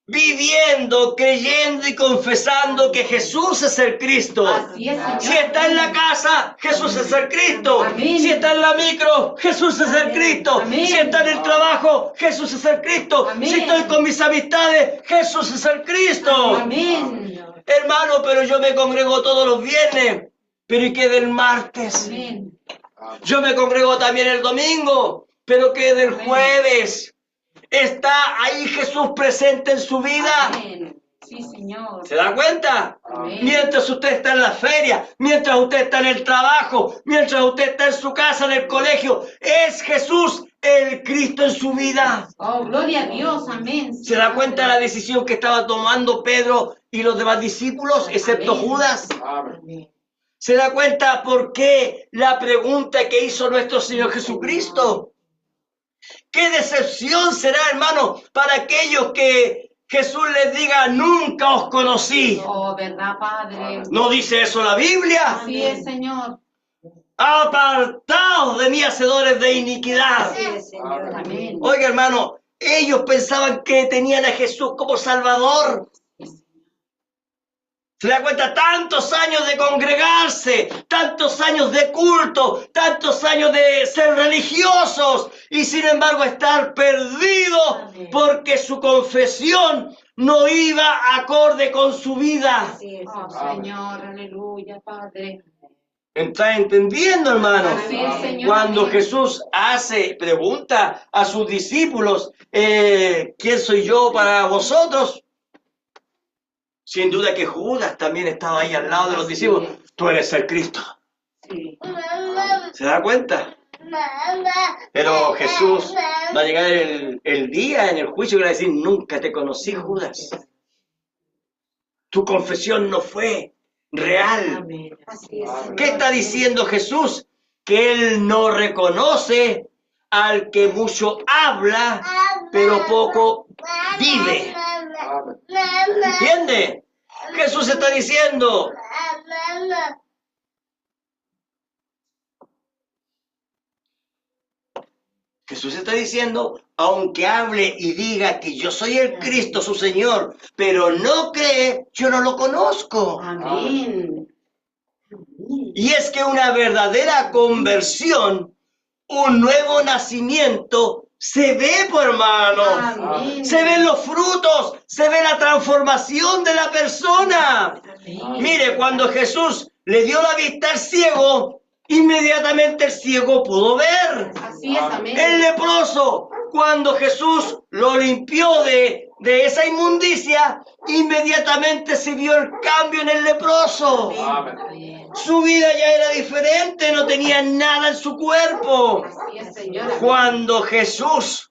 viviendo, creyendo y confesando que Jesús es el Cristo. Así es, Señor. Si está en la casa, Jesús es el Cristo. Amén. Si está en la micro, Jesús es el Amén. Cristo. Amén. Si está en el trabajo, Jesús es el Cristo. Amén. Si estoy con mis amistades, Jesús es el Cristo. Amén. Hermano, pero yo me congrego todos los viernes. Pero ¿y qué del martes? Amén. Yo me congrego también el domingo. Pero ¿qué del Amén. jueves? ¿Está ahí Jesús presente en su vida? Amén. Sí, Señor. ¿Se da cuenta? Amén. Mientras usted está en la feria, mientras usted está en el trabajo, mientras usted está en su casa, en el colegio, es Jesús el Cristo en su vida. Oh, gloria a Dios. Amén. ¿Se da cuenta de la decisión que estaba tomando Pedro y los demás discípulos, excepto Amén. Judas? Amén. Amén. ¿Se da cuenta por qué la pregunta que hizo nuestro Señor Jesucristo? ¿Qué decepción será, hermano, para aquellos que Jesús les diga, nunca os conocí? Oh, ¿verdad, Padre? ¿No dice eso la Biblia? Así es, Señor. Apartaos de mí, hacedores de iniquidad. Así es, Señor. Amén. Oiga, hermano, ellos pensaban que tenían a Jesús como Salvador. ¿Se da cuenta? Tantos años de congregarse, tantos años de culto, tantos años de ser religiosos y sin embargo estar perdidos porque su confesión no iba acorde con su vida. Así es, oh, Señor. Aleluya, Padre. ¿Está entendiendo, hermano? Así es, Señor. Cuando Amén. Jesús pregunta a sus discípulos, ¿quién soy yo para vosotros? Sin duda que Judas también estaba ahí al lado de los discípulos. Tú eres el Cristo. Sí. ¿Se da cuenta? Pero Jesús va a llegar el día en el juicio que va a decir, nunca te conocí, Judas. Tu confesión no fue real. Amén. Así es, Señor. ¿Qué está diciendo Jesús? que él no reconoce al que mucho habla, pero poco vive. ¿Entiende? Jesús está diciendo, aunque hable y diga que yo soy el Cristo, su Señor, pero no cree, yo no lo conozco. Amén. Y es que una verdadera conversión, un nuevo nacimiento, se ve, por hermano. Amén. Se ven los frutos, se ve la transformación de la persona. Amén. Mire, cuando Jesús le dio la vista al ciego, inmediatamente el ciego pudo ver. Así es, amén. El leproso, cuando Jesús lo limpió de esa inmundicia, inmediatamente se vio el cambio en el leproso. Amén. Su vida ya era diferente, no tenía nada en su cuerpo. Así es, Señor. Cuando Jesús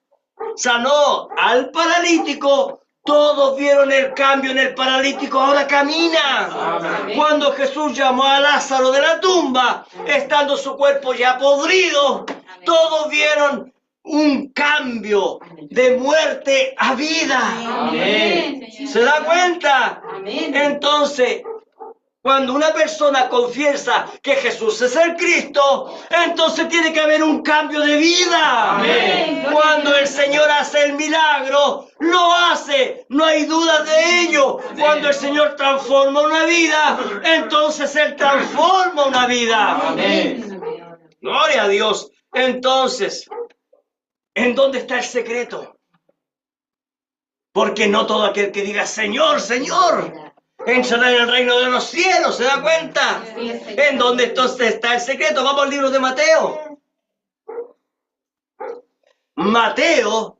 sanó al paralítico, todos vieron el cambio en el paralítico, ahora camina. Amén. Cuando Jesús llamó a Lázaro de la tumba, estando su cuerpo ya podrido, todos vieron un cambio de muerte a vida. Amén. ¿Se da cuenta? Amén. Entonces, cuando una persona confiesa que Jesús es el Cristo, entonces tiene que haber un cambio de vida. Amén. Cuando el Señor hace el milagro, lo hace, no hay duda de ello. Cuando el Señor transforma una vida, entonces Él transforma una vida. Amén. Gloria a Dios. Entonces, ¿en dónde está el secreto? Porque no todo aquel que diga Señor, Señor, entrará en el reino de los cielos. ¿Se da cuenta? ¿En dónde entonces está el secreto? Vamos al libro de Mateo. Mateo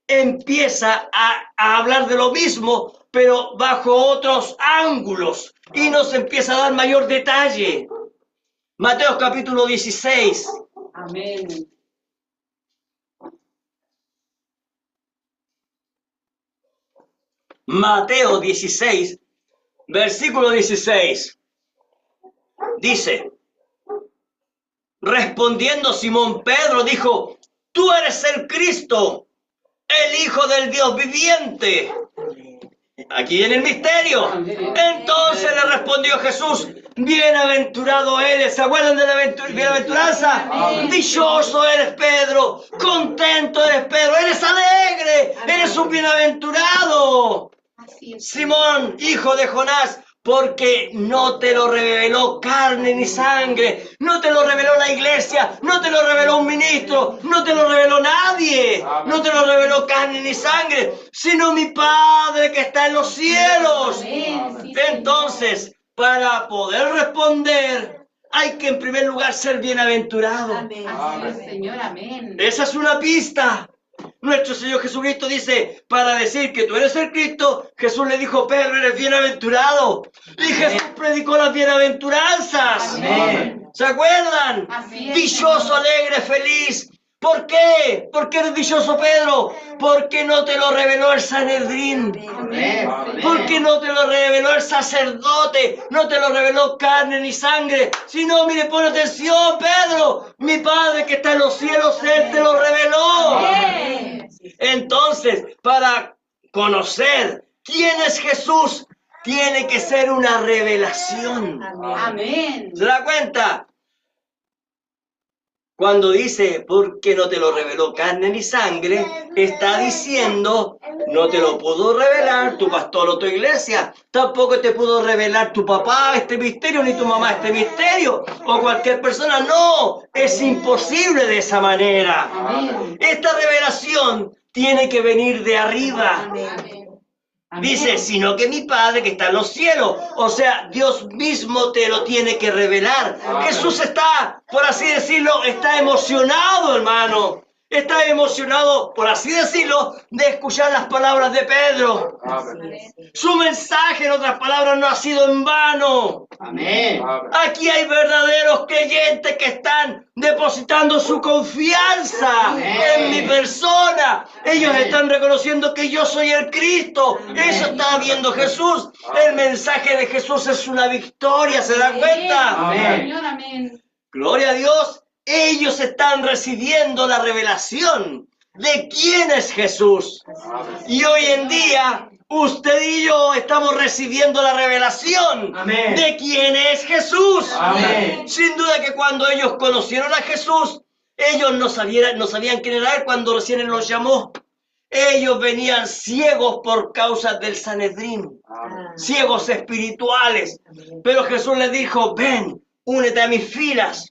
empieza a hablar de lo mismo, pero bajo otros ángulos, y nos empieza a dar mayor detalle. Mateo capítulo 16. Amén. Mateo 16, versículo 16. Dice, respondiendo Simón Pedro, dijo, tú eres el Cristo, el Hijo del Dios viviente. Aquí viene el misterio. Entonces le respondió Jesús, bienaventurado eres. ¿Se acuerdan de la bienaventuranza? Dichoso eres Pedro, contento eres Pedro, eres alegre, eres un bienaventurado. Así es. Simón, hijo de Jonás, porque no te lo reveló carne ni sangre, no te lo reveló la iglesia, no te lo reveló un ministro, no te lo reveló nadie, no te lo reveló carne ni sangre, sino mi Padre que está en los cielos. Amén. Sí, Señor. Entonces, para poder responder, hay que en primer lugar ser bienaventurado. Así es, Señor. Amén. Esa es una pista. Nuestro Señor Jesucristo dice, para decir que tú eres el Cristo, Jesús le dijo, Pedro, eres bienaventurado. Y Jesús predicó las bienaventuranzas. Amén. ¿Se acuerdan? Así es, Dichoso, Señor. alegre, feliz. ¿Por qué? ¿Por qué eres dichoso, Pedro? Porque no te lo reveló el Sanedrín. Amén. Porque no te lo reveló el sacerdote, no te lo reveló carne ni sangre, sino, mire, pon atención, Pedro, mi Padre que está en los cielos, Él te lo reveló. Amén. Entonces, para conocer quién es Jesús, tiene que ser una revelación. Amén. ¿Se da cuenta? Cuando dice, porque no te lo reveló carne ni sangre, está diciendo, no te lo pudo revelar tu pastor o tu iglesia, tampoco te pudo revelar tu papá este misterio, ni tu mamá este misterio, o cualquier persona. No, es imposible de esa manera. Amén. Esta revelación tiene que venir de arriba. Amén. Dice, sino que mi Padre que está en los cielos. O sea, Dios mismo te lo tiene que revelar. Jesús está, por así decirlo, está emocionado, hermano. Está emocionado, por así decirlo, de escuchar las palabras de Pedro. Su mensaje, en otras palabras, no ha sido en vano. Amén. Aquí hay verdaderos creyentes que están depositando su confianza en mi persona. Ellos están reconociendo que yo soy el Cristo. Eso está viendo Jesús. El mensaje de Jesús es una victoria, ¿se dan cuenta? Amén. Señor, amén. Gloria a Dios. ellos están recibiendo la revelación de quién es Jesús. Y hoy en día, usted y yo estamos recibiendo la revelación Amén. de quién es Jesús. Amén. Sin duda que cuando ellos conocieron a Jesús, ellos no sabían quién era Él cuando recién Él los llamó. Ellos venían ciegos por causa del Sanedrín, ciegos espirituales. Pero Jesús les dijo, ven, únete a mis filas.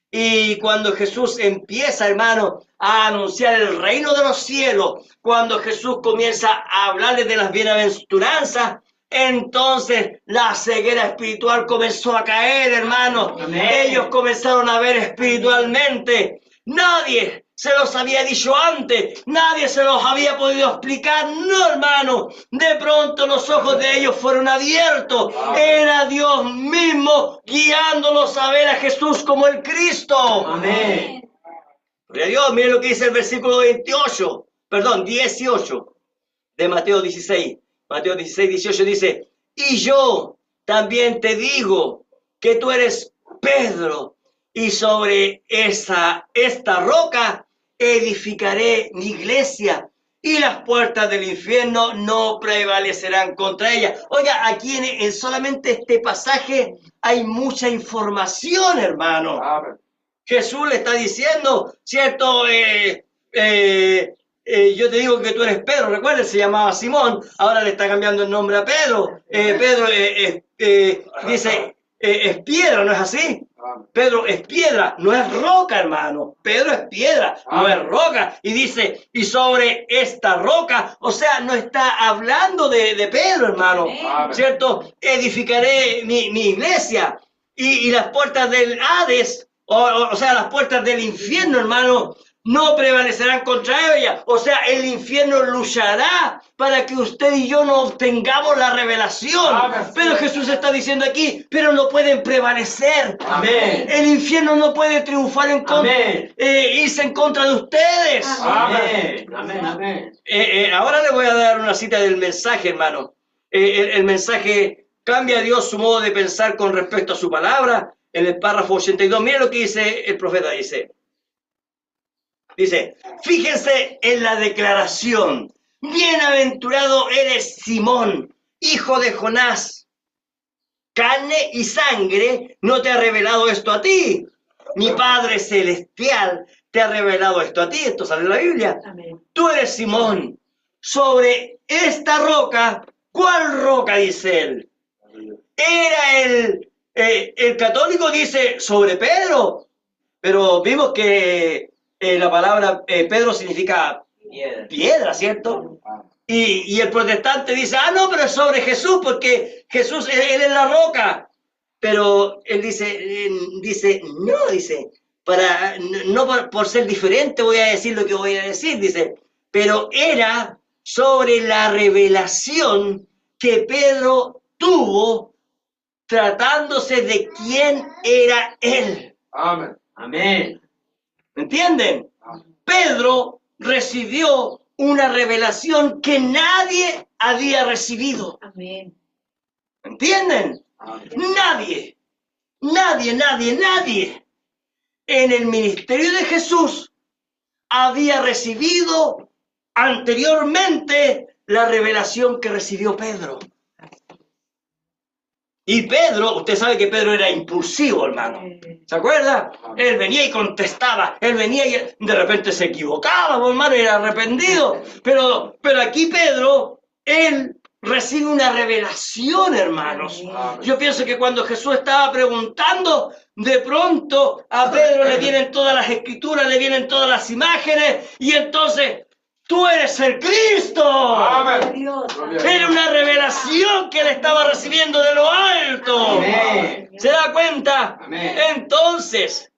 Y cuando Jesús empieza, hermano, a anunciar el reino de los cielos, cuando Jesús comienza a hablarles de las bienaventuranzas, entonces la ceguera espiritual comenzó a caer, hermano. Amén. Ellos comenzaron a ver espiritualmente. Nadie se los había dicho antes, nadie se los había podido explicar, no, hermano. De pronto los ojos de ellos fueron abiertos. Era Dios mismo guiándolos a ver a Jesús como el Cristo. Amén. Gloria a Dios, miren lo que dice el versículo 18 de Mateo 16. Mateo 16, 18 dice, y yo también te digo que tú eres Pedro, y sobre esta roca edificaré mi iglesia, y las puertas del infierno no prevalecerán contra ella. Oiga, aquí en solamente este pasaje hay mucha información, hermano. Amén. Jesús le está diciendo, ¿cierto? Yo te digo que tú eres Pedro, recuerden, se llamaba Simón, ahora le está cambiando el nombre a Pedro. Pedro dice, es piedra, ¿no es así? Pedro es piedra, no es roca, hermano. Pedro es piedra, no es roca. Y dice, y sobre esta roca, o sea, no está hablando de Pedro, hermano, ¿cierto? Edificaré mi iglesia y las puertas del Hades, o sea, las puertas del infierno, hermano, no prevalecerán contra ella. O sea, el infierno luchará para que usted y yo no obtengamos la revelación. Amén. Pero Jesús está diciendo aquí, pero no pueden prevalecer. Amén. El infierno no puede triunfar en contra, Amén. irse en contra de ustedes. Amén. Amén. Amén. Ahora le voy a dar una cita del mensaje, hermano. El mensaje cambia a Dios su modo de pensar con respecto a su palabra. En el párrafo 82, mire lo que dice el profeta, dice, fíjense en la declaración, bienaventurado eres Simón, hijo de Jonás, carne y sangre no te ha revelado esto a ti, mi Padre Celestial te ha revelado esto a ti, esto sale en la Biblia. Amén. Tú eres Simón, sobre esta roca, ¿cuál roca? Dice él. Era el católico dice sobre Pedro, pero vimos que la palabra Pedro significa piedra, ¿cierto? Y el protestante dice, no, pero es sobre Jesús, porque Jesús, él es la roca. Pero él dice, no por ser diferente voy a decir lo que voy a decir, dice, pero era sobre la revelación que Pedro tuvo tratándose de quién era él. Amén. Amén. ¿Me entienden? Pedro recibió una revelación que nadie había recibido. Amén. ¿Me entienden? Nadie en el ministerio de Jesús había recibido anteriormente la revelación que recibió Pedro. Y Pedro, usted sabe que Pedro era impulsivo, hermano. ¿Se acuerda? Él venía y contestaba. Él venía y de repente se equivocaba, hermano, y era arrepentido. Pero aquí Pedro, él recibe una revelación, hermanos. Yo pienso que cuando Jesús estaba preguntando, de pronto a Pedro le vienen todas las escrituras, le vienen todas las imágenes, y entonces, ¡tú eres el Cristo! Amén. Dios. Era una revelación que él estaba recibiendo de lo alto. Amén. ¿Se da cuenta? Amén. Entonces,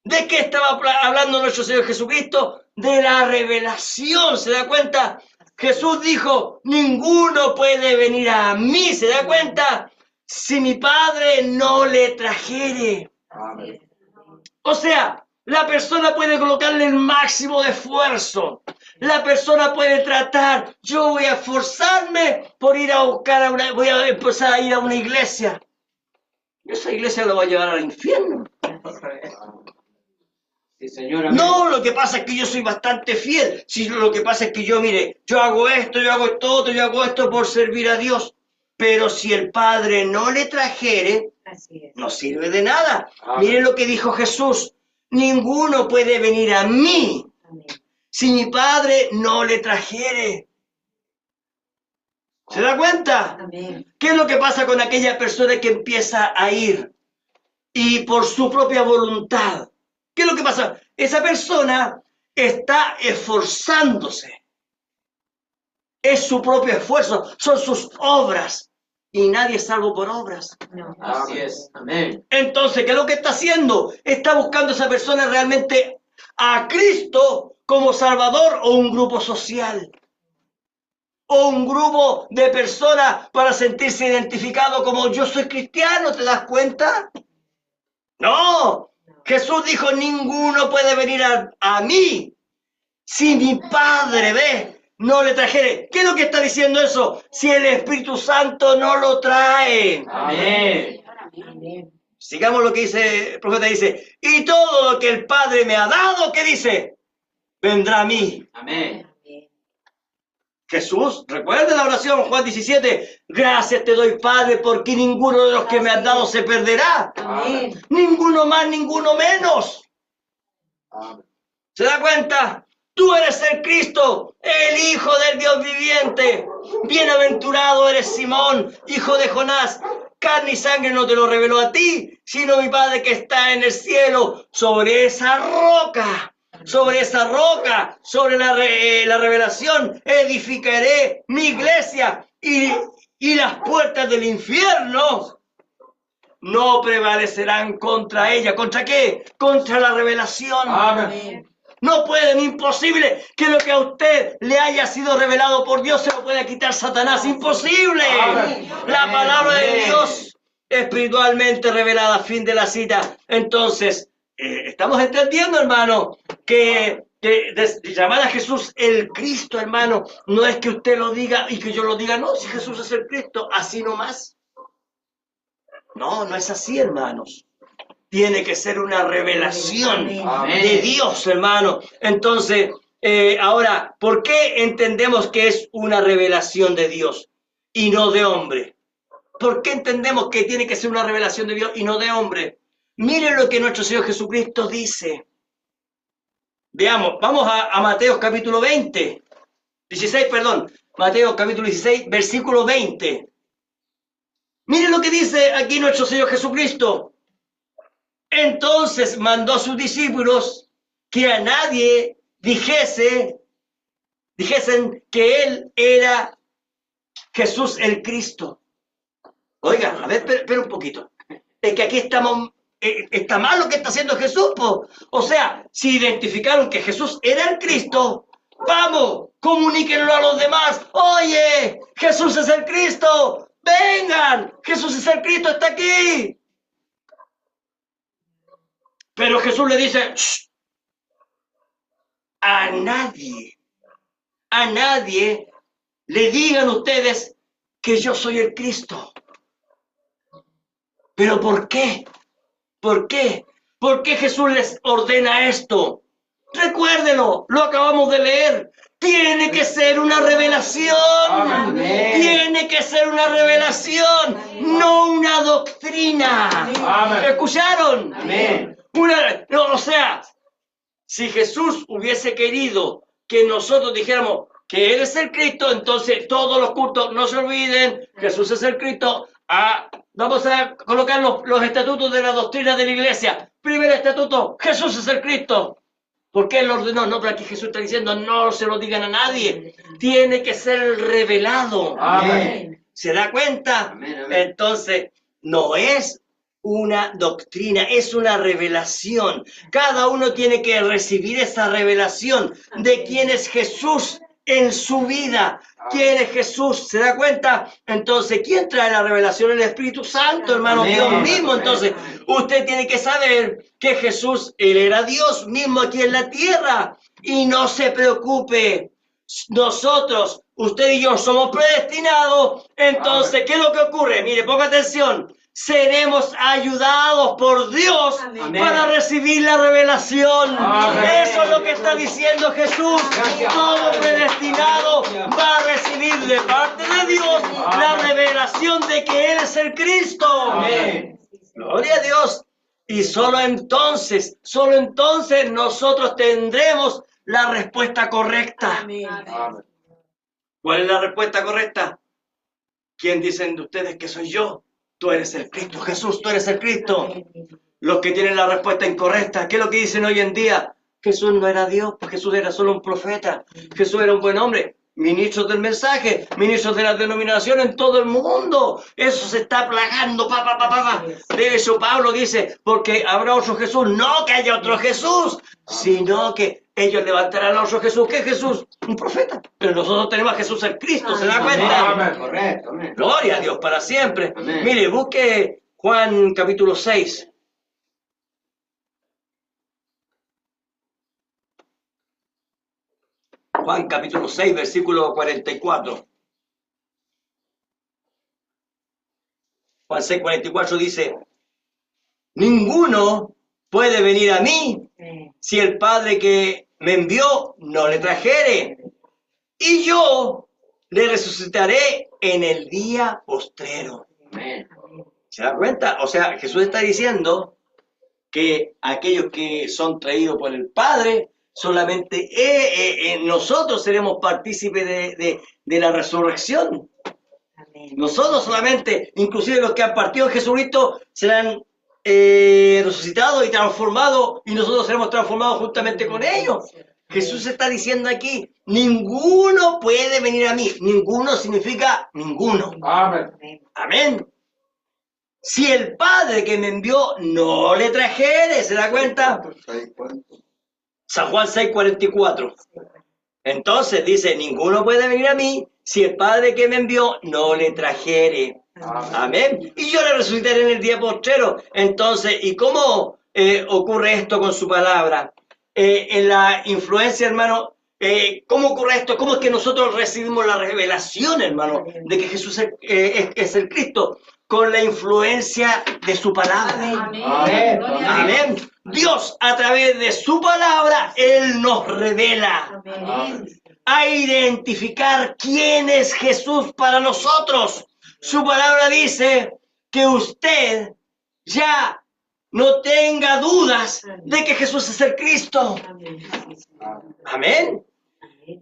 ¿de qué estaba hablando nuestro Señor Jesucristo? De la revelación. ¿Se da cuenta? Jesús dijo, ninguno puede venir a mí. ¿Se da cuenta? Si mi Padre no le trajere. Amén. O sea, la persona puede colocarle el máximo de esfuerzo. La persona puede tratar, yo voy a esforzarme por ir a buscar voy a empezar a ir a una iglesia. Esa iglesia lo va a llevar al infierno. Sí, Señor. Amén. No, lo que pasa es que yo soy bastante fiel. Sí, lo que pasa es que yo, mire, yo hago esto, yo hago esto, otro, yo hago esto por servir a Dios. Pero si el Padre no le trajere, Así es. no sirve de nada. Amén. Miren lo que dijo Jesús. Ninguno puede venir a mí Amén. si mi Padre no le trajere. ¿Se da cuenta? Amén. ¿Qué es lo que pasa con aquella persona que empieza a ir y por su propia voluntad? ¿Qué es lo que pasa? Esa persona está esforzándose. Es su propio esfuerzo, son sus obras. Y nadie es salvo por obras. No. Así es. Amén. Entonces, ¿qué es lo que está haciendo? Está buscando esa persona realmente a Cristo como Salvador o un grupo social. O un grupo de personas para sentirse identificado como yo soy cristiano, ¿te das cuenta? No, Jesús dijo, ninguno puede venir a mí si mi Padre no le trajere. ¿Qué es lo que está diciendo eso? Si el Espíritu Santo no lo trae. Amén. Amén. Sigamos lo que dice el profeta, dice, y todo lo que el Padre me ha dado, ¿qué dice? Vendrá a mí. Amén. Jesús, recuerda la oración, Juan 17, gracias te doy, Padre, porque ninguno de los que me has dado se perderá. Amén. Ninguno más, ninguno menos. Amén. ¿Se da cuenta? Tú eres el Cristo, el Hijo del Dios viviente. Bienaventurado eres Simón, hijo de Jonás. Carne y sangre no te lo reveló a ti, sino mi Padre que está en el cielo. Sobre esa roca, sobre la revelación, edificaré mi iglesia y las puertas del infierno no prevalecerán contra ella. ¿Contra qué? Contra la revelación. Amén. No pueden, imposible que lo que a usted le haya sido revelado por Dios se lo pueda quitar Satanás. Imposible. Amén. La palabra de Amén. Dios espiritualmente revelada, fin de la cita. Entonces, estamos entendiendo, hermano, que llamar a Jesús el Cristo, hermano, no es que usted lo diga y que yo lo diga. No, si Jesús es el Cristo, así nomás. No, no es así, hermanos. Tiene que ser una revelación Amén. de Dios, hermano. Entonces, ahora, ¿por qué entendemos que es una revelación de Dios y no de hombre? ¿Por qué entendemos que tiene que ser una revelación de Dios y no de hombre? Miren lo que nuestro Señor Jesucristo dice. Veamos, vamos a Mateo capítulo 16, Mateo capítulo 16, versículo 20. Miren lo que dice aquí nuestro Señor Jesucristo. Entonces mandó a sus discípulos que a nadie dijesen que él era Jesús el Cristo. Oiga, a ver, espera un poquito. Es que aquí está mal lo que está haciendo Jesús, po. O sea, si identificaron que Jesús era el Cristo, vamos, comuníquenlo a los demás. Oye, Jesús es el Cristo. Vengan, Jesús es el Cristo, está aquí. Pero Jesús le dice, shh, a nadie le digan ustedes que yo soy el Cristo. ¿Pero por qué? ¿Por qué? ¿Por qué Jesús les ordena esto? Recuérdelo, lo acabamos de leer. Tiene que ser una revelación. Amén. Tiene que ser una revelación, no una doctrina. Amén. ¿Escucharon? Amén. O sea, si Jesús hubiese querido que nosotros dijéramos que Él es el Cristo, entonces todos los cultos, no se olviden, Jesús es el Cristo. Vamos a colocar los estatutos de la doctrina de la iglesia. Primer estatuto, Jesús es el Cristo. ¿Por qué Él ordenó? No, pero aquí Jesús está diciendo, no se lo digan a nadie. Tiene que ser revelado. Amén. ¿Se da cuenta? Amén, amén. Entonces, no es una doctrina, es una revelación. Cada uno tiene que recibir esa revelación de quién es Jesús en su vida. ¿Quién es Jesús? ¿Se da cuenta? Entonces, ¿quién trae la revelación? El Espíritu Santo, hermano, Amén. Dios mismo. Entonces, usted tiene que saber que Jesús, Él era Dios mismo aquí en la tierra. Y no se preocupe, nosotros, usted y yo somos predestinados. Entonces, ¿qué es lo que ocurre? Mire, ponga atención. seremos ayudados por Dios Amén. para recibir la revelación. Amén. Eso es lo que está diciendo Jesús. Gracias, Todo Padre. predestinado va a recibir de parte de Dios la Amén. revelación de que Él es el Cristo. Amén. Gloria a Dios. Y solo entonces nosotros tendremos la respuesta correcta. Amén. Amén. ¿Cuál es la respuesta correcta? ¿Quién dicen de ustedes que soy yo? Tú eres el Cristo, Jesús, tú eres el Cristo. Los que tienen la respuesta incorrecta, ¿qué es lo que dicen hoy en día? Jesús no era Dios, pues Jesús era solo un profeta. Jesús era un buen hombre. Ministros del mensaje, ministros de la denominación en todo el mundo. Eso se está plagando, De eso Pablo dice, porque habrá otro Jesús, no que haya otro Jesús, sino que ellos levantarán a otro Jesús. ¿Qué Jesús? Un profeta. Pero nosotros tenemos a Jesús el Cristo, ¿se da cuenta? Amén. Correcto. Amén. Gloria a Dios para siempre. Amén. Mire, busque Juan capítulo 6. Juan capítulo 6, versículo 44. Juan 6, 44 dice, ninguno puede venir a mí si el Padre que me envió no le trajere, y yo le resucitaré en el día postrero. Amén. ¿Se da cuenta? O sea, Jesús está diciendo que aquellos que son traídos por el Padre, solamente nosotros seremos partícipes de la resurrección. Nosotros solamente, inclusive los que han partido en Jesucristo, serán resucitados y transformados, y nosotros seremos transformados juntamente con ellos. Jesús está diciendo aquí, ninguno puede venir a mí. Ninguno significa ninguno. Amén. Amén. Si el Padre que me envió no le trajere, ¿se da cuenta? San Juan 6:44. Entonces dice, ninguno puede venir a mí si el Padre que me envió no le trajere. Amén. Y yo le resucitaré en el día postrero. Entonces, ¿y cómo ocurre esto con su palabra? En la influencia, hermano, ¿cómo ocurre esto? ¿Cómo es que nosotros recibimos la revelación, hermano, de que Jesús es el Cristo? Con la influencia de su palabra. Amén. Amén. Gloria a Dios. Amén. Dios, a través de su palabra, Él nos revela Amén. a identificar quién es Jesús para nosotros. Su palabra dice que usted ya no tenga dudas de que Jesús es el Cristo. Amén.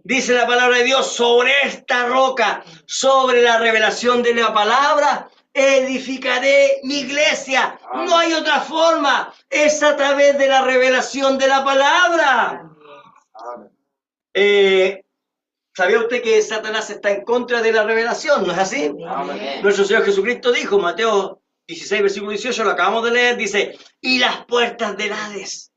Dice la palabra de Dios, sobre esta roca, sobre la revelación de la palabra, edificaré mi iglesia. No hay otra forma. Es a través de la revelación de la palabra. ¿Sabía usted que Satanás está en contra de la revelación? ¿No es así? Amén. Nuestro Señor Jesucristo dijo, Mateo 16, versículo 18, lo acabamos de leer, dice, y las puertas del Hades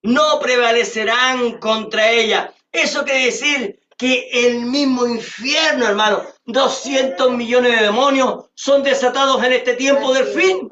no prevalecerán contra ella. Eso quiere decir que el mismo infierno, hermano, 200 millones de demonios son desatados en este tiempo del fin.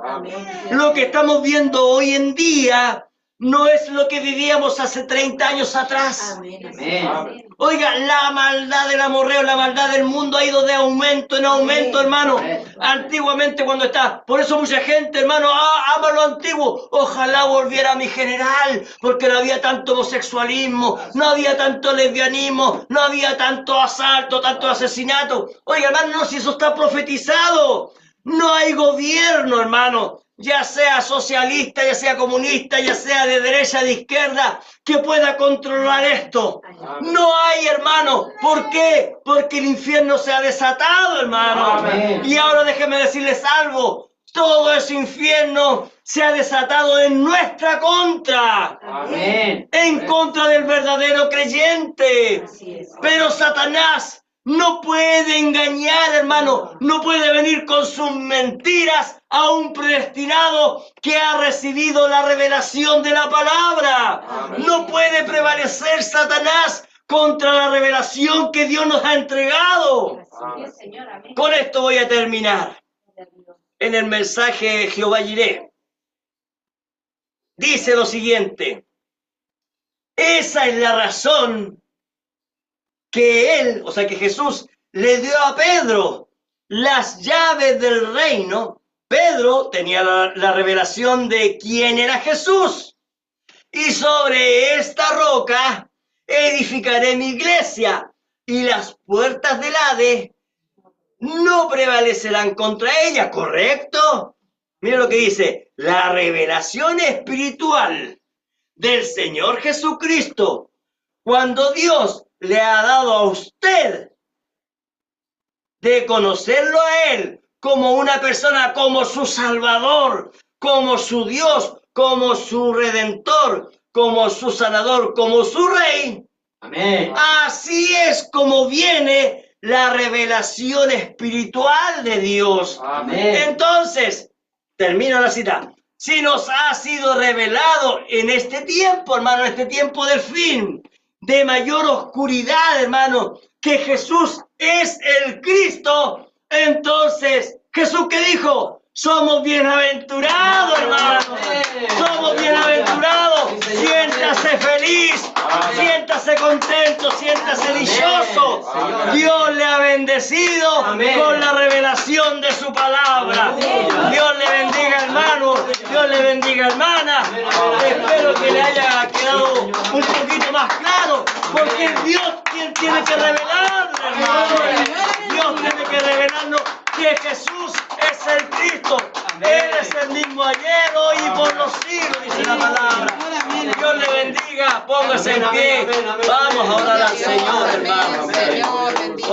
Lo que estamos viendo hoy en día no es lo que vivíamos hace 30 años atrás. Amén. Oiga, la maldad del amorreo, la maldad del mundo ha ido de aumento en aumento, hermano. Antiguamente cuando está, por eso mucha gente, hermano, ama lo antiguo. Ojalá volviera mi general, porque no había tanto homosexualismo, no había tanto lesbianismo, no había tanto asalto, tanto asesinato. Oiga, hermano, no, si eso está profetizado. No hay gobierno, hermano, ya sea socialista, ya sea comunista, ya sea de derecha, de izquierda, que pueda controlar esto. No hay, hermano. ¿Por qué? Porque el infierno se ha desatado, hermano. Amén. Y ahora déjeme decirles algo. Todo ese infierno se ha desatado en nuestra contra. Amén. En contra del verdadero creyente. Pero Satanás no puede engañar, hermano. No puede venir con sus mentiras a un predestinado que ha recibido la revelación de la palabra. Amén. No puede prevalecer Satanás contra la revelación que Dios nos ha entregado. Sí, Señor, amén. Con esto voy a terminar. En el mensaje Jehová Jireh dice lo siguiente: esa es la razón que él, o sea que Jesús le dio a Pedro las llaves del reino Pedro tenía la revelación de quién era Jesús. Y sobre esta roca edificaré mi iglesia, y las puertas del Hades no prevalecerán contra ella, ¿correcto? Mira lo que dice, la revelación espiritual del Señor Jesucristo, cuando Dios le ha dado a usted de conocerlo a Él como una persona, como su Salvador, como su Dios, como su Redentor, como su Sanador, como su Rey. Amén. Así es como viene la revelación espiritual de Dios. Amén. Entonces, termino la cita. Si nos ha sido revelado en este tiempo, hermano, en este tiempo del fin, de mayor oscuridad, hermano, que Jesús es el Cristo, entonces, ¿Jesús qué dijo? Somos bienaventurados, hermano. Somos bienaventurados. Siéntase feliz, siéntase contento, siéntase dichoso. Dios le ha bendecido con la revelación de su palabra. Dios le bendiga, hermano. Dios le bendiga, hermana. Espero que le haya quedado un poquito más claro, porque es Dios quien tiene que revelarle, hermano. Dios tiene que revelarnos que Jesús es el Cristo. Él es el mismo ayer, hoy y por los siglos, dice la palabra. Dios le bendiga, póngase en pie. Vamos a orar al Señor, hermano. Señor, bendiga.